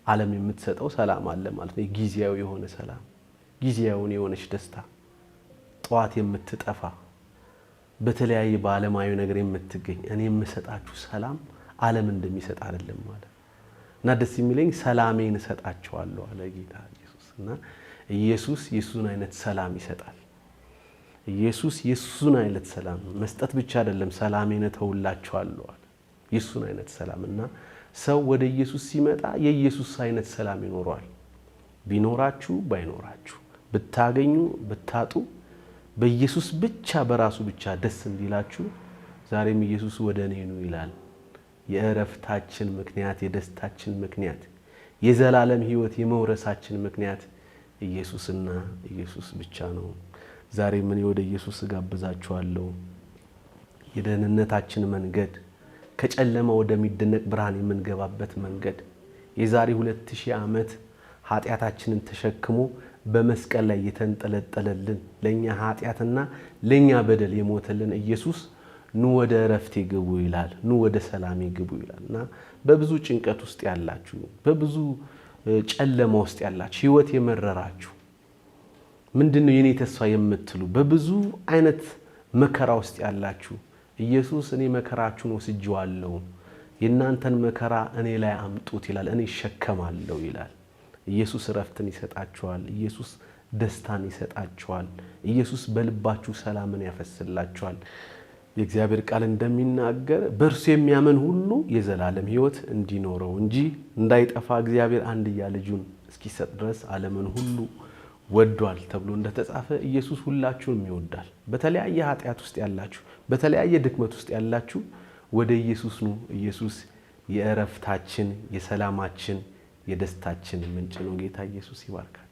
ዓለም የምትሰጠው ሰላም አለ ማለት ነው። ጊዜያዊ የሆነ ሰላም፣ ጊዜያዊ የሆነች ደስታ፣ ጧት የምትጠፋ በተለያየ በዓለማዊ ነገር የምትገኝ እኔ የምሰጣችሁ ሰላም ዓለም እንደሚሰጥ አይደለም ማለት እና ደስ የሚለኝ ሰላሜን እሰጣችኋለሁ አለ ጌታ ኢየሱስ። እና ኢየሱስ የሱን አይነት ሰላም ይሰጣል። ኢየሱስ የሱን አይነት ሰላም መስጠት ብቻ አይደለም፣ ሰላሜን እተውላችኋለሁ አለ። የሱን አይነት ሰላም እና ሰው ወደ ኢየሱስ ሲመጣ የኢየሱስ አይነት ሰላም ይኖረዋል። ቢኖራችሁ ባይኖራችሁ፣ ብታገኙ ብታጡ፣ በኢየሱስ ብቻ በራሱ ብቻ ደስ እንዲላችሁ ዛሬም ኢየሱስ ወደ እኔ ኑ ይላል። የእረፍታችን ምክንያት፣ የደስታችን ምክንያት፣ የዘላለም ሕይወት የመውረሳችን ምክንያት ኢየሱስና ኢየሱስ ብቻ ነው። ዛሬም እኔ ወደ ኢየሱስ ጋብዛችኋለሁ። የደህንነታችን መንገድ ከጨለማ ወደሚደነቅ ብርሃን የምንገባበት መንገድ የዛሬ 2000 ዓመት ኃጢአታችንን ተሸክሞ በመስቀል ላይ የተንጠለጠለልን ለኛ ኃጢአትና ለኛ በደል የሞተልን ኢየሱስ ኑ ወደ እረፍቴ ግቡ ይላል። ኑ ወደ ሰላሜ ግቡ ይላልና በብዙ ጭንቀት ውስጥ ያላችሁ፣ በብዙ ጨለማ ውስጥ ያላችሁ፣ ሕይወት የመረራችሁ ምንድነው የኔ ተስፋ የምትሉ በብዙ አይነት መከራ ውስጥ ያላችሁ ኢየሱስ እኔ መከራችሁን ወስጄዋለሁ፣ የእናንተን መከራ እኔ ላይ አምጡት ይላል። እኔ እሸከማለሁ ይላል። ኢየሱስ እረፍትን ይሰጣችኋል። ኢየሱስ ደስታን ይሰጣችኋል። ኢየሱስ በልባችሁ ሰላምን ያፈስላችኋል። የእግዚአብሔር ቃል እንደሚናገር በእርሱ የሚያምን ሁሉ የዘላለም ሕይወት እንዲኖረው እንጂ እንዳይጠፋ እግዚአብሔር አንድያ ልጁን እስኪሰጥ ድረስ ዓለምን ሁሉ ወዷል ተብሎ እንደተጻፈ ኢየሱስ ሁላችሁንም ይወዳል። በተለያየ ኃጢአት ውስጥ ያላችሁ፣ በተለያየ ድክመት ውስጥ ያላችሁ ወደ ኢየሱስ ኑ። ኢየሱስ የእረፍታችን፣ የሰላማችን፣ የደስታችን ምንጭ ነው። ጌታ ኢየሱስ ይባርካል።